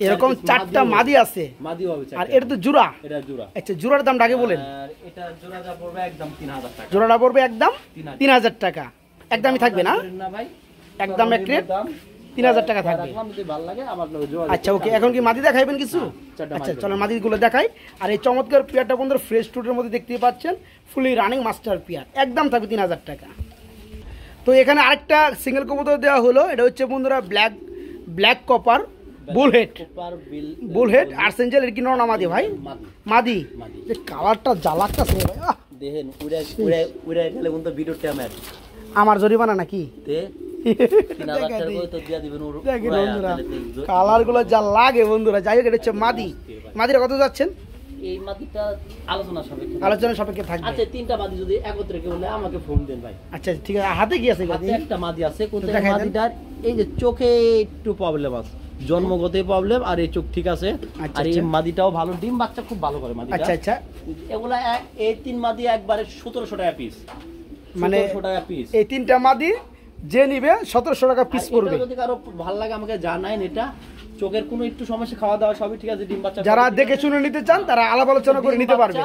এরকম 4টা মাদি আছে, মাদিও হবে 4টা। আর এটা তো জোড়া। এটা জোড়া। আচ্ছা, জোড়ার দামটা আগে বলেন। আর এটা জোড়া যা পড়বে একদম 3000 টাকা। জোড়াটা পড়বে একদম 3000 টাকা। একদমই থাকবে না? না ভাই, একদম এক রেট। 3000 টাকা থাকবে। রাখলাম, যদি ভালো লাগে আমার যোগাযোগ। আচ্ছা ওকে, এখন কি মাদি দেখাইবেন কিছু? চারটা আচ্ছা মাদি চলো মাদিগুলো দেখাই। আর এই চমৎকার পেয়ারটা বন্ধুরা ফ্রেশ টুটের মধ্যে দেখতেই পাচ্ছেন, ফুলি রানিং মাস্টার পেয়ার, একদম থাকবে 3000 টাকা। তো এখানে আরেকটা সিঙ্গেল কবুতর দেওয়া হলো, এটা হচ্ছে বন্ধুরা ব্ল্যাক কপার বুলহেড, বুলহেড আর্সেঞ্জেল। এর কি নর না মাদি ভাই? মাদি। যে কালারটা জ্বালাকটাছে ভাই, দেখেন উড়ে উড়ে উড়ে গেলে বন্ধু ভিডিওটা আমার আমার জরিমানা নাকি? তে 3000 টাকা করে তো দিয়া দিবেন। দেখেন বন্ধুরা কালার গুলো যা লাগে বন্ধুরা। যাই হোক, এটা হচ্ছে মাদি। মাদিরা কত যাচ্ছেন? এই মাদিটা আলোচনা সাপেক্ষে, আলোচনা সাপেক্ষে থাকবে। আচ্ছা তিনটা মাদি যদি একত্রে কেউ নেয় আমাকে ফোন দেন ভাই। আচ্ছা ঠিক আছে, হাতে কি আছে? হাতে একটা মাদি আছে, কোথায় মাদিটার এই যে চোখে একটু প্রবলেম আছে, জন্মগত প্রবলেম, আর এই চোখ ঠিক আছে। আর এই মাদিটাও ভালো, ডিম বাচ্চা খুব ভালো করে মাদিটা। আচ্ছা আচ্ছা, এগুলা এই তিন মাদি একবারে 1700 টাকা পিস, মানে 1700 টাকা পিস। এই তিনটা মাদি যে নিবে 1700 টাকা পিস পড়বে। যদি কারো ভালো লাগে আমাকে জানাইন। এটা চোখের কোনো একটু সমস্যা, খাওয়া দাওয়া সবই ঠিক আছে, ডিম বাচ্চা যারা দেখে শুনে নিতে চান তারা আলাপ আলোচনা করে নিতে পারবে,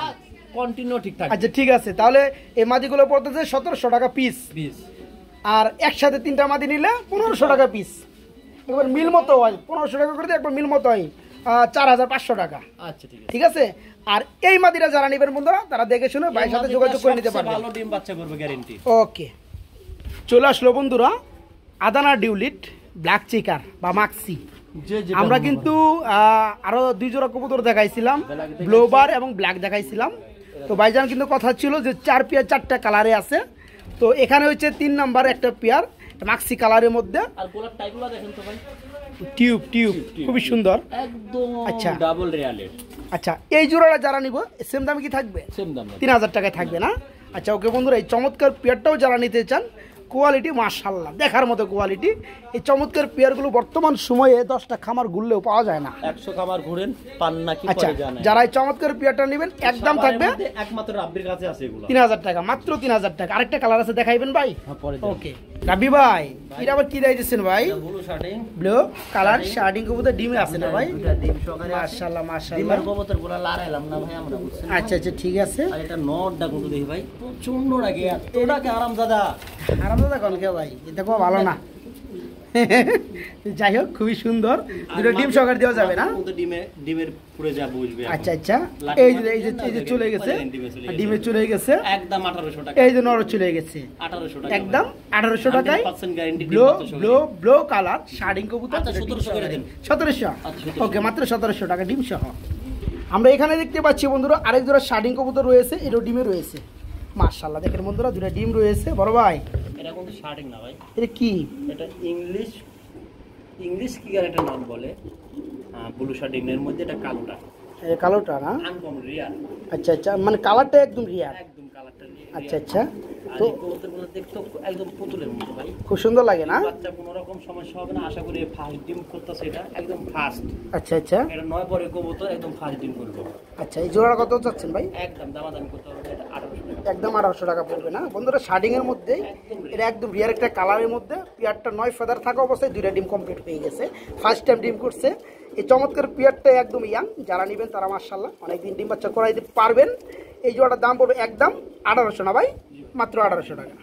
কন্টিনিউ ঠিক থাকে। আচ্ছা ঠিক আছে, তাহলে এই মাদিগুলো পড়তেছে 1700 টাকা পিস। আর একসাথে তিনটা মাদি নিলে 1500 টাকা পিস। একবার মিল মতো হয় 1500 টাকা করে দিয়ে, একবার মিল মতো হয় 4500 টাকা। আচ্ছা ঠিক আছে। আর এই মাদিরা যারা নেবেন বন্ধুরা তারা দেখে শুনে ভাইয়ের সাথে যোগাযোগ করে নিতে পারবে, ভালো ডিম বাচ্চা করবে গ্যারান্টি। ওকে, চলে আসলো বন্ধুরা আদানা ডিউলিট ব্ল্যাক চিকার বা মাক্সি। আমরা কিন্তু আরো 2 জোড়া কবুতর দেখাইছিলাম, ব্লোবার এবং ব্ল্যাক দেখাইছিলাম। তো ভাইজান কিন্তু কথা ছিল যে 4 পেয়ার 4টা কালারে আছে। তো এখানে হচ্ছে 3 নাম্বার একটা পেয়ার মাক্সি কালারের মধ্যে। আর গোলাপ টাইপগুলো দেখেন তো ভাই, টিউব খুবই সুন্দর, একদম আচ্ছা ডাবল রিয়ালের। আচ্ছা এই জোড়াটা যারা নিব সেম দামে কি থাকবে? সেম দাম, 3000 টাকায় থাকবে না? আচ্ছা ওকে বন্ধুরা, এই চমৎকার পেয়ারটাও যারা নিতে চান, কোয়ালিটি মাশাআল্লাহ দেখার মতো কোয়ালিটি। এই চমৎকার পেয়ারগুলো বর্তমান সময়ে 10টা খামার ঘুরলেও পাওয়া যায় না। 100 খামার ঘুরেন পান না কি আচ্ছা করে জানেন। যারা এই চমৎকার পেয়ারটা নেবেন একদম থাকবে একমাত্র রাব্বির কাছে আছে এগুলো, 3000 টাকা, মাত্র 3000 টাকা। আরেকটা কালার আছে দেখাইবেন ভাই? হ্যাঁ পরে। ওকে রাবি ভাই, এটা আবার কি দিয়েছেন ভাই? ব্লু শার্টিং, ব্লু কালার শার্টিং কবুতর ডিমে আছে না ভাই? দুইটা ডিম সহকারে আছে। মাশাআল্লাহ মাশাআল্লাহ, ডিমের কবুতরগুলো লড়াইলাম না ভাই আমরা, বুঝছেন? আচ্ছা আচ্ছা ঠিক আছে। আর এটা নটটা কিন্তু দেখি ভাই প্রচন্ড রাগে, এতটাকে আরামজাদা। আরামদাদা কোন কে ভাই? এটা খুব ভালো না। যাই হোক খুবই সুন্দর, দুটো ডিম সহকারে দেওয়া যাবে না? ডিমের পুরো যা বুঝবে। আচ্ছা আচ্ছা, এই যে চলে গেছে, ডিমে চলে গেছে একদম 1800 টাকা। এই যে নর চলে গেছে 1800 টাকা, একদম 1800 টাকায়। 100% গ্যারান্টি। ব্লু কালার শার্টিং কবুতর। আচ্ছা 1700 করে দেন। 1700, ওকে মাত্র 1700 টাকা ডিম সহ। আমরা এখানে দেখতে পাচ্ছি বন্ধুরা আরেক জোড়া শার্টিং কবুতর রয়েছে, এটাও ডিমে রয়েছে। মাশাআল্লাহ দেখেন বন্ধুরা, দুটো ডিম রয়েছে। বড় ভাই এটা কিন্তু শার্টিং না ভাই, এটা কি? এটা ইংলিশ কি আর একটা নাম বলে, ব্লু শার্টিং এর মধ্যে এটা কালোটা, এই কালোটা না? আনকমন রিয়ার। আচ্ছা আচ্ছা, মানে কালারটা একদম রিয়ার। একদম কালারটা রিয়ার। আচ্ছা আচ্ছা, তো কবুতরগুলো দেখতে একদম পুতুলের মতো ভাই, খুব সুন্দর লাগে না? বাচ্চা কোনো রকম সমস্যা হবে না আশা করি। ফার্স্ট ডিম করতেছে এটা একদম ফার্স্ট। আচ্ছা আচ্ছা, এটা 9 পরে কবুতর একদম ফার্স্ট ডিম করবে। আচ্ছা এই জোড়া কত চাচ্ছেন ভাই? একদম দামাদামি করতে হবে, এটা 1800 টাকা। একদম 1800 টাকা পড়বে না বন্ধুরা, শার্টিং এর মধ্যে। এটা একদম রিয়ার একটা কালারের মধ্যে। পেয়ারটা 9 ফেদার থাকা অবস্থায় 2টা ডিম কমপ্লিট হয়ে গেছে, ফার্স্ট টাইম ডিম করছে। এই চমৎকার পেয়ারটা একদম ইয়াং, যারা নেবেন তারা মাশাআল্লাহ অনেকদিন ডিম বাচ্চা করাইতে পারবেন। এই জোড়াটার দাম পড়বে একদম 1800 না ভাই, মাত্র 1800 টাকা।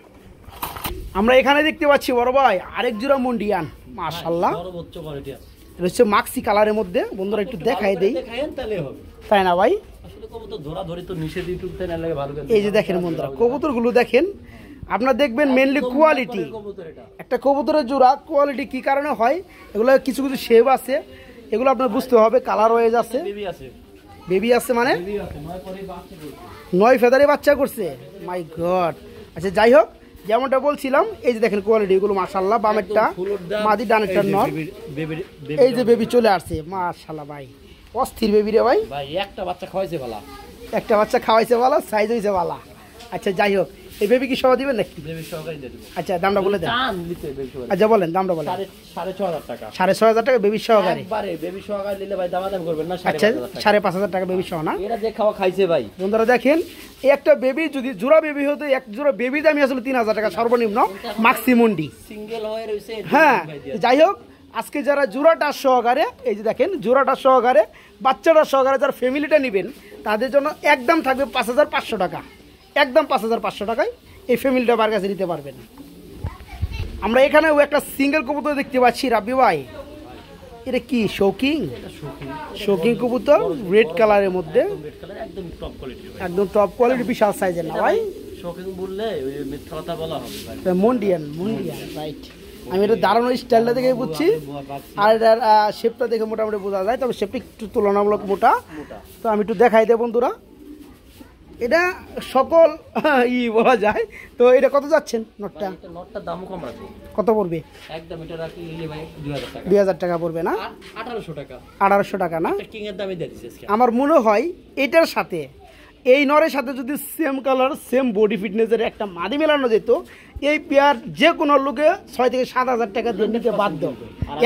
আমরা এখানে দেখতে পাচ্ছি বড় ভাই আরেক জোড়া মন্ডিয়ান, মাশাআল্লাহ সর্বোচ্চ কোয়ালিটি আছে। এটা হচ্ছে মাক্সি কালারের মধ্যে। বন্ধুরা একটু দেখাই দেই, দেখায়েন তাহলে হবে, তাই না ভাই? আসলে কবুতর ধরা ধরি তো নিষেধ, ইউটিউব তে না লাগে ভালো করে। এই যে দেখেন বন্ধুরা কবুতরগুলো দেখেন, আপনারা দেখবেন মেইনলি কোয়ালিটি। একটা কবুতরের জোড়া কোয়ালিটি কি কারণে হয়, এগুলো কিছু কিছু শেপ আছে, এগুলো আপনার বুঝতে হবে। কালার হয়ে যাচ্ছে, বেবি আছে, বেবি আছে মানে বেবি আছে 9 পরে বাচ্চা করছে, 9 ফেদারে বাচ্চা করছে। মাই গড। আচ্ছা যাই হোক, যেমনটা বলছিলাম এই যে দেখেন কোয়ালিটি এগুলো মাশাআল্লাহ। বামেরটা মাদি, ডানেরটা নর। এই যে বেবি চলে আসছে মাশাআল্লাহ ভাই, অস্থির বেবি রে ভাই। ভাই একটা বাচ্চা খাওয়াইছে ভালো, একটা বাচ্চা খাওয়াইছে ভালো, সাইজ হইছে ভালো। আচ্ছা যাই হোক, এই বেবি কি সহ দিবেন নাকি? বেবি সহকারে দিয়ে দেব। আচ্ছা দামটা বলে দেন। টান দিতে বেবি সহকারে। আচ্ছা বলেন দামটা বলেন। 6500 টাকা। 6500 টাকা বেবি সহকারে? একবারে বেবি সহকারে নিলে ভাই দামাদাম করবেন না। আচ্ছা 5500 টাকা বেবি সহ না? এরা যে খাওয়া খাইছে ভাই। বন্ধুরা দেখেন, এই একটা বেবি যদি জোড়া বেবি হতো, এক জোড়া বেবি দামি আসলে 3000 টাকা সর্বনিম্ন ম্যাক্সিমুন্ডি। সিঙ্গেল হয়ে রইছে। হ্যাঁ যাই হোক, আজকে যারা জোড়াটা সহকারে, এই যে দেখেন জোড়াটা সহকারে, বাচ্চাটা সহকারে যারা ফ্যামিলিটা নেবেন তাদের জন্য একদম থাকবে 5500 টাকা, একদম 5500 টাকায় এই ফ্যামিলিটা বার কাছে নিতে পারবেন। আমরা এখানেও একটা সিঙ্গেল কবুতর দেখতে পাচ্ছি রাব্বি ভাই, এটা কি শৌকিং? শৌকিং কবুতর রেড কালারের মধ্যে, একদম টপ কোয়ালিটি, বিশাল সাইজের না ভাই? শৌকিং বললে ওই মিথ্যা কথা বলা হবে ভাই। মন্ডিয়ান রাইট। আমি এটা দাঁড়ানোর স্টাইলটা দেখে বুঝছি, আর এটার শেপটা দেখে মোটামুটি বোঝা যায়, তবে শেপটা একটু তুলনামূলক মোটা। তো আমি একটু দেখাই দেব বন্ধুরা, এটা সকল বলা যায়। তো এটা কত যাচ্ছেন নটটা? নটটার দামও কম আছে। কত পড়বে? একদম এটা রাখি ভাই 2000 টাকা। 2000 টাকা পড়বে না? 1800 টাকা। 1800 টাকা না? কিং এর দামই দিয়ে দিয়েছে। আমার মনে হয় এটার সাথে এই নরের সাথে যদি সেম কালার সেম বডি ফিটনেসের একটা মাদি মেলানো যেত, এই পেয়ার যে কোনো লোকে 6 থেকে 7000 টাকা দিয়ে নিতে বাধ্য।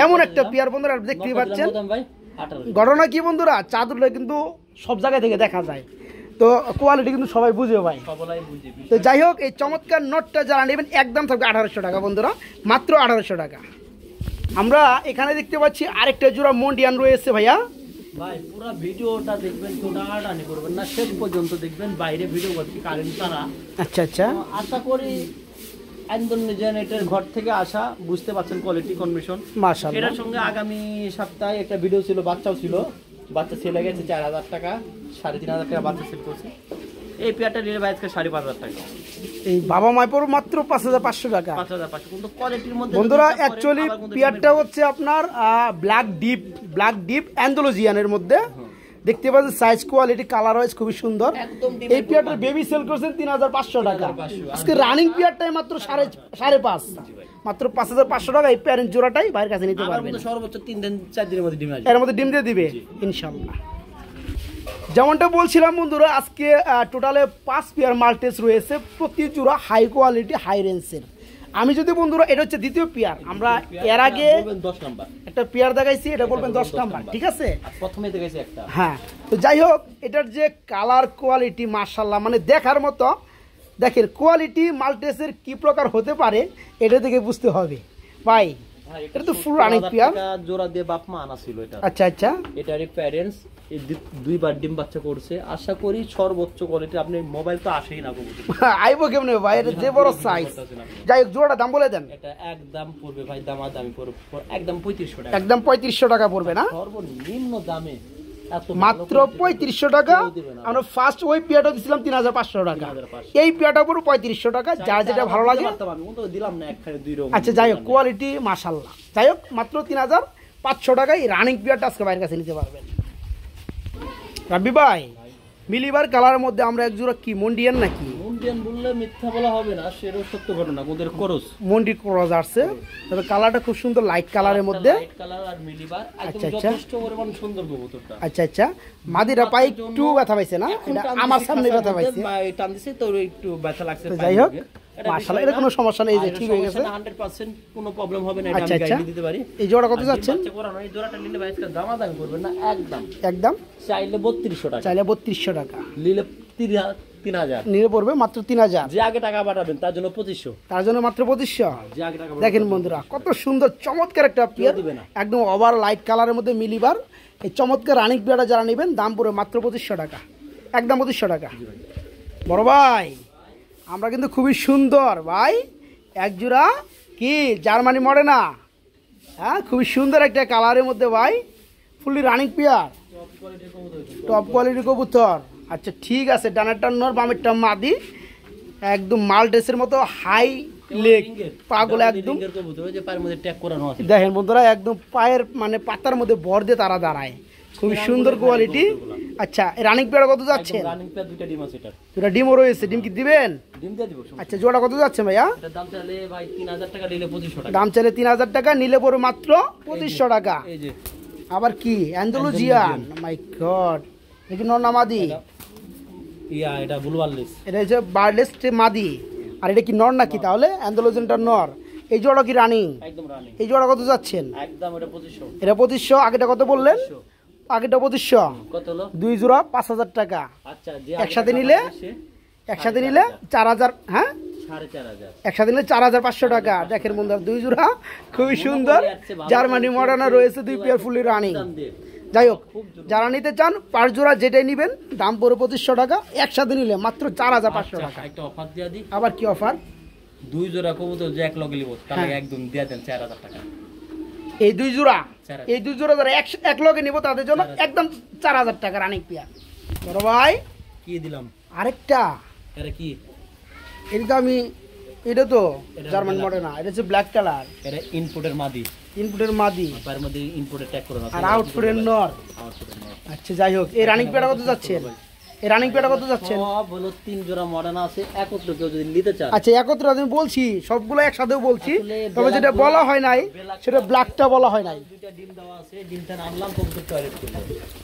এমন একটা পেয়ার বন্ধুরা দেখতেই পাচ্ছেন। ঘটনা কি বন্ধুরা, চাদরটা কিন্তু সব জায়গা থেকে দেখা যায়, তো কোয়ালিটি কিন্তু সবাই বুঝে ভাই। তো যাই হোক, এই চমৎকার নটটা যারা নেবেন একদম থাকবে 1800 টাকা বন্ধুরা, মাত্র 1800 টাকা। আমরা এখানে দেখতে পাচ্ছি আরেকটা জোড়া মন্ডিয়ান রয়েছে ভাইয়া। ভাই পুরো ভিডিওটা দেখবেন, তো টানাটানি করবেন না, শেষ পর্যন্ত দেখবেন। বাইরে ভিডিও করছি কারেন্ট তারা। আচ্ছা, আশা করি একদম জেনারেটর ঘর থেকে আসা, বুঝতে পারছেন কোয়ালিটি কন্ডিশন মাশাআল্লাহ। এটার সঙ্গে আগামী সপ্তাহে একটা ভিডিও ছিল, বাচ্চাও ছিল, বাচ্চা ছেলে গেছে 4000 টাকা, 3500 টাকা বাচ্চা সেল করছে। এই পেয়ারটা নিলে ভাই আজকে 5500 টাকা। এই বাবা মায়ের পর মাত্র 5500 টাকা। 5500 কিন্তু কোয়ালিটির মধ্যে বন্ধুরা অ্যাকচুয়ালি পেয়ারটা হচ্ছে আপনার ব্ল্যাক ডিপ অ্যান্ডালুজিয়ানের মধ্যে দেখতে পাচ্ছেন, সাইজ কোয়ালিটি কালার ওয়াইজ খুবই সুন্দর। এই পেয়ারটা বেবি সেল করছেন 3500 টাকা। আজকে রানিং পেয়ারটাই মাত্র 5.5, মাত্র 5500 টাকা। এই পেয়ারের জোড়াটাই ভাইয়ের কাছে নিতে পারবেন। সর্বোচ্চ 3 দিন 4 দিনের মধ্যে ডিম আসবে, এর মধ্যে ডিম দিয়ে দিবে ইনশাআল্লাহ। যেমনটা বলছিলাম বন্ধুরা, আজকে টোটালে 5 পেয়ার মাল্টেস রয়েছে, প্রতি জোড়া হাই কোয়ালিটি হাই রেঞ্জের। আমি যদি বন্ধুরা, এটা হচ্ছে দ্বিতীয় পেয়ার, আমরা এর আগে 10 নাম্বার একটা পেয়ার দেখাইছি, এটা বলবেন 10 নাম্বার, ঠিক আছে? প্রথমে দেখাইছি একটা। হ্যাঁ, তো যাই হোক, এটার যে কালার কোয়ালিটি মাশাআল্লাহ, মানে দেখার মতো। দেখেন কোয়ালিটি মাল্টেসের কি প্রকার হতে পারে, এটা থেকে বুঝতে হবে ভাই। এটা তো ফুল রানিং পেয়ার, জোড়া দিয়ে বাপ মা আনা ছিল এটা। আচ্ছা, এটারই প্যারেন্টস এই 2বার ডিম বাচ্চা করছে। আশা করি সর্বোচ্চ কোয়ালিটি। আপনি মোবাইল তো আসেই না আইবো কেমনে ভাই, এটা যে বড় সাইজ। যাই হোক, জোড়াটা দাম বলে দেন। এটা একদম পড়বে ভাই, দামি পড়বে একদম 3500 টাকা। একদম 3500 টাকা পড়বে না? সর্বনিম্ন দামে মাত্র 3500 টাকা। আমরা ফার্স্ট ওই পেয়ারটা দিছিলাম 3500 টাকা, এই পেয়ারটা পুরো 3500 টাকা। যার যেটা ভালো লাগে দিলাম না, একখানে 2 রকম। আচ্ছা, যাই হোক, কোয়ালিটি মাশাআল্লাহ। যাই হোক, মাত্র 3500 টাকায় রানিং পেয়ারটা আজকে বাইরের কাছে নিতে পারবেন। রাব্বি ভাই, মিলিবার কালারের মধ্যে আমরা এক জোড়া কি মন্ডিয়ান নাকি? মন্ডিয়ান বললে মিথ্যা বলা হবে না, সেটা সত্য ঘটনা। ওদের ক্রস মন্ডি ক্রস আসছে, তবে কালারটা খুব সুন্দর, লাইট কালারের মধ্যে। লাইট কালার আর মিলিবার একদম যথেষ্ট পরিমাণ সুন্দর কবুতরটা। আচ্ছা, মাদিরা পাই একটু ব্যথা পাইছে না? এটা আমার সামনে ব্যথা পাইছে, টান দিছে তো একটু ব্যথা লাগছে। যাই হোক মাশাআল্লাহ, এটা কোনো সমস্যা নেই, যে ঠিক হয়ে গেছে 100% কোনো প্রবলেম হবে না। এটা আমি গ্যারান্টি দিতে পারি। এই জোড়া কত যাচ্ছেন? এই জোড়াটা নিলে ভাই আজকে দামাদামি করবেন না, একদম চাইলে 3200 টাকা, চাইলে 3200 টাকা, নিলে 3000 নিলে পড়বে মাত্র 3000। যে আগে টাকা পাঠাবেন তার জন্য 2500, তার জন্য মাত্র 2500। যে আগে টাকা দেখেন বন্ধুরা, কত সুন্দর চমৎকার একটা পেয়ার, একদম ওভার লাইট কালারের মধ্যে মিলিবার। এই চমৎকার রানিং পেয়ারটা যারা নেবেন দাম পড়বে মাত্র 2500 টাকা, একদম 2500 টাকা। বড় ভাই, আমরা কিন্তু খুবই সুন্দর ভাই, এক জোড়া কি জার্মানি মডেনা, হ্যাঁ, খুবই সুন্দর একটা কালারের মধ্যে ভাই, ফুললি রানিং পেয়ার, টপ কোয়ালিটির কবুতর। আচ্ছা ঠিক আছে, ডানারটা নর, বামেরটা মাদি, একদম মাল্টেসের মতো হাই লেগ, পাগুলো একদম দেখেন বন্ধুরা, একদম পায়ের মানে পাতার মধ্যে ভর দিয়ে তারা দাঁড়ায়, খুবই সুন্দর কোয়ালিটি। আচ্ছা, রানিং পেয়ার কত যাচ্ছে? রানিং পেয়ার দুইটা ডিম আছে, দুটা ডিমও রয়েছে, ডিম কি দিবেন? ডিম দিয়ে দিব। আচ্ছা, জোড়া কত যাচ্ছে ভাইয়া? এটা দাম চাইলে ভাই 3000 টাকা, নিলে 2500 টাকা। দাম চাইলে 3000 টাকা, নিলে পড়বে মাত্র 2500 টাকা। এই যে আবার কি অ্যান্ডালুজিয়ান, মাই গড, দেখি নর না মাদি? এটা ব্লু বার্লেস, এটা হচ্ছে বার্লেস মাদি। আর এটা কি নর নাকি তাহলে? অ্যান্ডালুজিয়ানটা নর। এই জোড়া কি রানিং? একদম রানিং। এই জোড়া কত যাচ্ছেন? একদম এটা 2500। এটা 2500। আগেটা কত বললেন? আগেটা 2500। কত হলো? দুই জোড়া 5000 টাকা। আচ্ছা, যে একসাথে নিলে 4000, হ্যাঁ, 4500। একসাথে নিলে 4500 টাকা। দেখেন বন্ধুরা, দুই জোড়া খুবই সুন্দর জার্মানি মডার্না রয়েছে, দুই পেয়ার ফুলি রানিং। যাই হোক, যারা নিতে চান 5 জোড়া যেটাই নেবেন দাম পড়বে 2500 টাকা, একসাথে নিলে মাত্র 4500 টাকা। একটা অফার দিয়ে দিই। আবার কি অফার? 2 জোড়া কবুতর যে এক লগে লিব তাহলে একদম দিয়ে দেন 4000 টাকা। এই 2 জোড়া যারা এক লগে নিব তাদের জন্য একদম 4000 টাকা রানিং পেয়ার। বড় ভাই কি দিলাম আরেকটা, এটা কি? এটা তো জার্মান মডেল না, এটা হচ্ছে ব্ল্যাক কালার, এটা ইনপুটের মাদি, তার মধ্যে ইনপুটের ট্যাগ করে আর আউটপুটের নর। আচ্ছা যাই হোক, এই রানিং পেয়ারটা কত যাচ্ছেন? সব হলো 3 জোড়া মডার্ন আছে, একত্র কেউ যদি নিতে চান। আচ্ছা একত্র আমি বলছি, সবগুলো একসাথেও বলছি, তবে যেটা বলা হয় নাই সেটা ব্ল্যাকটা বলা হয় নাই। দুইটা ডিম দেওয়া আছে, ডিমটা আনলাম কবুতর টয়লেট করব।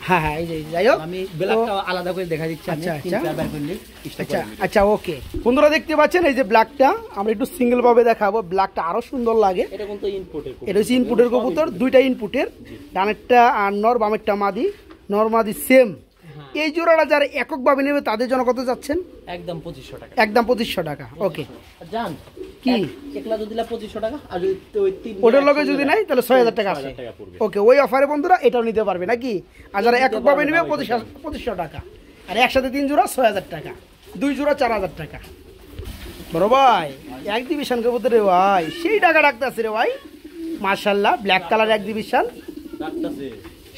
হ্যাঁ হ্যাঁ, এই যে যাই হোক আমি ব্ল্যাকটা আলাদা করে দেখা দিচ্ছি। আচ্ছা আমি 3 বার করলে আচ্ছা ওকে। বন্ধুরা দেখতে পাচ্ছেন এই যে ব্ল্যাকটা আমরা একটু সিঙ্গেল ভাবে দেখাবো, ব্ল্যাকটা আরো সুন্দর লাগে। এটা কিন্তু ইনপুটের কবুতর, এটা হচ্ছে ইনপুটের কবুতর, দুইটা ইনপুটের, ডানেরটা আর নর, বামেরটা মাদি, নর মাদি সেম। এই জোড়াটা যারা এককভাবে নেবে তাদের জন্য কত যাচ্ছেন? একদম 2500 টাকা। একদম 2500 টাকা। ওকে জান কি একলা যদি দিলা 2500 টাকা, আর যদি ওই 3 ওটার লগে যদি নাই তাহলে 6000 টাকা আছে। ওকে, ওই অফারে বন্ধুরা এটাও নিতে পারবে নাকি? আর যারা এককভাবে নেবে 2500 টাকা, আর একসাথে 3 জোড়া 6000 টাকা, 2 জোড়া 4000 টাকা। বড় ভাই এক্সিবিশন কবুতর রে ভাই, সেই টাকা ডাকতেছে রে ভাই, মাশাআল্লাহ। ব্ল্যাক কালার এক্সিবিশন ডাকতেছে,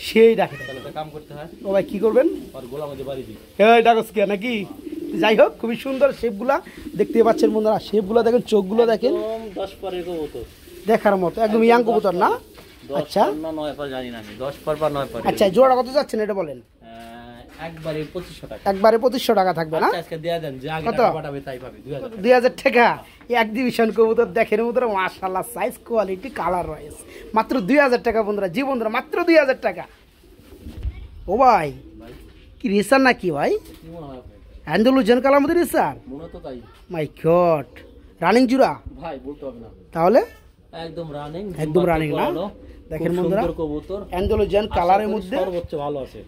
সেই ডাকে। তাহলে তো কাম করতে হয়। ও ভাই কি করবেন? আর গোলা মধ্যে বাড়ি দিই, এই ডাকস কি নাকি? যাই হোক, খুবই সুন্দর শেপগুলা দেখতে পাচ্ছেন বন্ধুরা, শেপগুলো দেখেন, চোখগুলো দেখেন, একদম 10 পরের কবুতর দেখার মতো, একদম ইয়াং কবুতর না? আচ্ছা না 9 পর জানি না আমি, 10 পর বা 9 পর। আচ্ছা জোড়া কত যাচ্ছেন এটা বলেন? একবারে 2500 টাকা। একবারে 2500 টাকা থাকবে না? আজকে দেয়া দেন, যে আগে কত? টাকা পাঠাবে তাই পাবে 2000 টাকা। 2000 টাকা। এই এক্সিবিশন কবুতর দেখেন বন্ধুরা, মাশাআল্লাহ, সাইজ কোয়ালিটি কালার রয়েছে, মাত্র 2000 টাকা বন্ধুরা। জি বন্ধুরা, মাত্র 2000 টাকা। ও ভাই কি রেসার নাকি ভাই? কি মনে হয় আপনার? অ্যান্ডালুজিয়ান কালার মধ্যে রেসার? মনে তো তাই মাই গড, রানিং জুরা ভাই, বলতে হবে না, তাহলে একদম রানিং, একদম রানিং না? দেখেন বন্ধুরা, কবুতর অ্যান্ডালুজিয়ান কালারের মধ্যে সর্বোচ্চ ভালো আছে।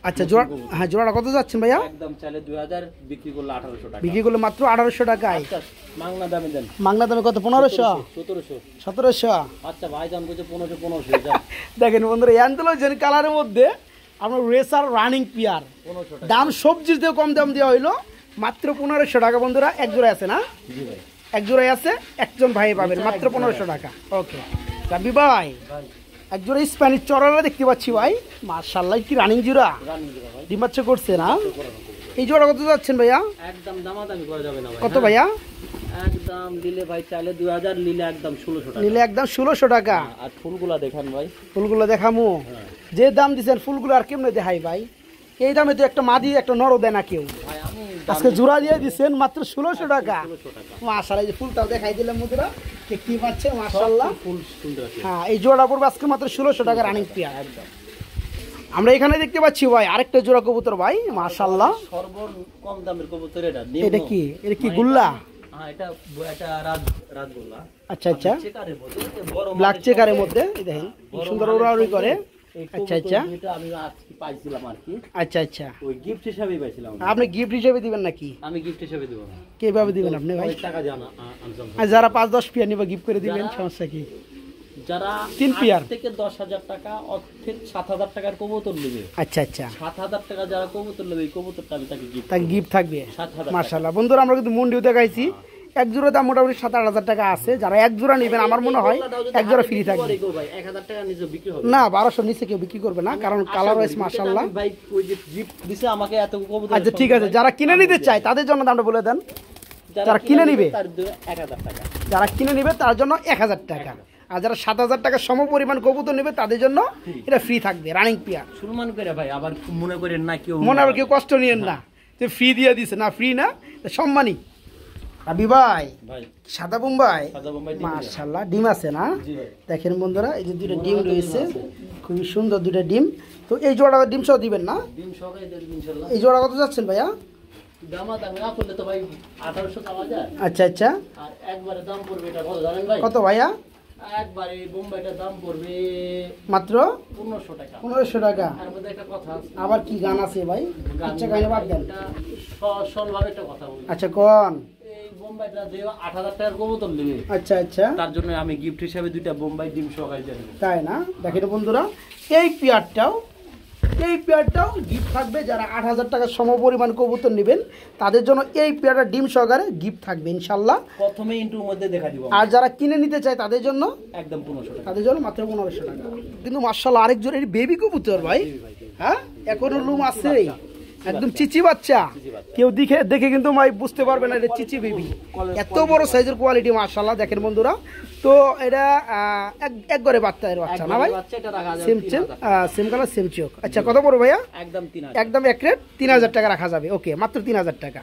আচ্ছা জোড়া, হ্যাঁ জোড়াটা কত যাচ্ছেন ভাইয়া? একদম চাইলে 2000, বিক্রি করলে 1800 টাকা। বিক্রি করলে মাত্র 1800 টাকায়। আচ্ছা মাংনা দামে দেন। মাংনা দামে কত? 1500, 1700। 1700। আচ্ছা ভাই দাম কইছে 1500 যা। দেখেন বন্ধুরা, অ্যান্ডালুজিয়ান কালারের মধ্যে আমরা রেসার রানিং পিয়ার, 1500 টাকা। দাম সবজির দিয়ে কম দাম দেওয়া হইলো, মাত্র 1500 টাকা বন্ধুরা। এক জোড়া আছে না? জি ভাই, এক জোড়াই আছে, একজন ভাই পাবেন মাত্র 1500 টাকা। ওকে রাবি ভাই, ভাই এক জোড়া স্প্যানিশ চড়ারা দেখতে পাচ্ছি ভাই, মাশাআল্লাহ, কি রানিং জোড়া, রানিং দিবা ভাই, ডিম বাচ্চা করছে না? এই জোড়া কত যাচ্ছেন ভাইয়া? একদম দামাদামি করা যাবে না ভাই। কত ভাইয়া? একদম নিলে ভাই চাইলে 2000, নিলে একদম 1600 টাকা। নিলে একদম 1600 টাকা। আর ফুলগুলা দেখান ভাই, ফুলগুলো দেখামু, যে দাম দিচ্ছেন ফুলগুলো আর কেমনে দেখাই ভাই? এই দামে তো একটা মাদি একটা নরও দেয় না কেউ। ভাই আমি আজকে জোড়া দিয়ে দিচ্ছেন মাত্র 1600 টাকা। 1600 টাকা। মাশাআল্লাহ, এই যে ফুলটাও দেখাই দিলাম বন্ধুরা, কি পাচ্ছে মাশাআল্লাহ। ফুল সুন্দর আছে। হ্যাঁ, এই জোড়া পড়বে আজকে মাত্র 1600 টাকা রানিং পেয়ার। একদম আমরা এখানে দেখতে পাচ্ছি ভাই আরেকটা জোড়া কবুতর ভাই, মাশাআল্লাহ। কম দামের কবুতর এটা। এটা কি? এটা কি গুল্লা? হ্যাঁ, এটা রাজগোল্লা। আচ্ছা আচ্ছা, চেকারের মধ্যে, বড় ব্ল্যাক চেকারের মধ্যে, এই দেখেন কি সুন্দর ওড়াউড়ি করে। এই আচ্ছা আচ্ছা এটা আমি আজকে পাইছিলাম আর কি, আচ্ছা আচ্ছা, ওই গিফট হিসেবেই পাইছিলাম। আপনি গিফট হিসেবে দিবেন নাকি? আমি গিফট হিসেবে দেব না। কিভাবে দিবেন আপনি ভাই? ওই টাকা জানা আনসাম। আর যারা 5-10 পিয়া নিবে গিফট করে দিবেন, সমস্যা কি? যারা 3 পেয়ার 8 থেকে 10,000 টাকা অর্থাৎ 7,000 টাকার কবুতর নেবে, আচ্ছা আচ্ছা, 7,000 টাকা যারা কবুতর নেবে, এই কবুতরটা আমি তাকে গিফট, তাকে গিফট থাকবে। 7,000 মাশাআল্লাহ বন্ধুরা, আমরা কিন্তু মন্ডিও দেখাইছি, এক জোড়া দাম মোটামুটি 7-8 টাকা আছে। যারা এক জোড়া নেবেন আমার মনে হয় এক জোড়া ফ্রি থাকবে। ভাই 1000 টাকা নিচে বিক্রি হবে না, 1200 নিচে কেউ বিক্রি করবে না, কারণ কালার ওয়াইজ মাশাআল্লাহ। ভাই ওই যে গিফট দিছে আমাকে এত কবুতর। আচ্ছা ঠিক আছে, যারা কিনে নিতে চায় তাদের জন্য দামটা বলে দেন। যারা কিনে নিবে তার 1000 টাকা, যারা কিনে নিবে তার জন্য 1000 টাকা, আর যারা 7000 টাকা সম পরিমাণ কবুতর নেবে তাদের জন্য এটা ফ্রি থাকবে রানিং পেয়ার। সুলমান করে ভাই, আবার মনে করেন না কেউ, মনে আবার কেউ কষ্ট নিয়েন না যে ফ্রি দিয়ে দিছে, না ফ্রি না, সম্মানী। রাবি ভাই ভাই সাদা বোম্বাই, সাদা বোম্বাই ডিম। মাশাআল্লাহ, ডিম আছে না? জি ভাই, দেখেন বন্ধুরা, এই যে দুটো ডিম রয়েছে, খুবই সুন্দর দুটো ডিম। তো এই জোড়া ডিম সহ দিবেন না? ডিম সহকারে দেব ইনশাআল্লাহ। এই জোড়া কত যাচ্ছেন ভাইয়া? দামা দাম না করলে তো ভাই 1800 টাকা যায়। আচ্ছা আচ্ছা, আর একবারে দাম পড়বে এটা কত জানেন ভাই? কত ভাইয়া? একবারে বোম্বাইটার দাম পড়বে মাত্র 1500 টাকা। 1500 টাকা। আর মধ্যে একটা কথা আছে, আবার কি গান আছে ভাই? আচ্ছা গানে বাদ দেন। সরলভাবে একটা কথা বলি, আচ্ছা কোন? এই বোম্বাইটা যে 8000 টাকার কবুতর নেবে, আচ্ছা আচ্ছা, তার জন্য আমি গিফট হিসেবে 2টা বোম্বাই ডিম সহকারে দেব। তাই না? দেখেন বন্ধুরা, এই পেয়ারটাও এই পেয়ারটাও গিফট থাকবে। যারা 8,000 টাকার সমপরিমাণ কবুতর নেবেন তাদের জন্য এই পেয়ারটা ডিম সহকারে গিফট থাকবে ইনশাল্লাহ। প্রথমে ইন্টুর মধ্যে দেখা দিব। আর যারা কিনে নিতে চায় তাদের জন্য একদম 1500 টাকা, তাদের জন্য মাত্র 1500 টাকা। কিন্তু মাশাআল্লাহ আরেক জোড়ের বেবি কবুতর ভাই, হ্যাঁ এখনো লুম আছে, একদম চিচি বাচ্চা। কেউ দেখে কিন্তু ভাই বুঝতে পারবে না এটা চিচি বেবি, এত বড় সাইজের কোয়ালিটি মাশাআল্লাহ। দেখেন বন্ধুরা, তো এটা এক ঘরে বাচ্চার বাচ্চা না ভাই, সেম কালার সেম চোখ। আচ্ছা কত বড় ভাইয়া? একদম 3000, একদম এক রেট 3000 টাকা রাখা যাবে। ওকে, মাত্র 3000 টাকা।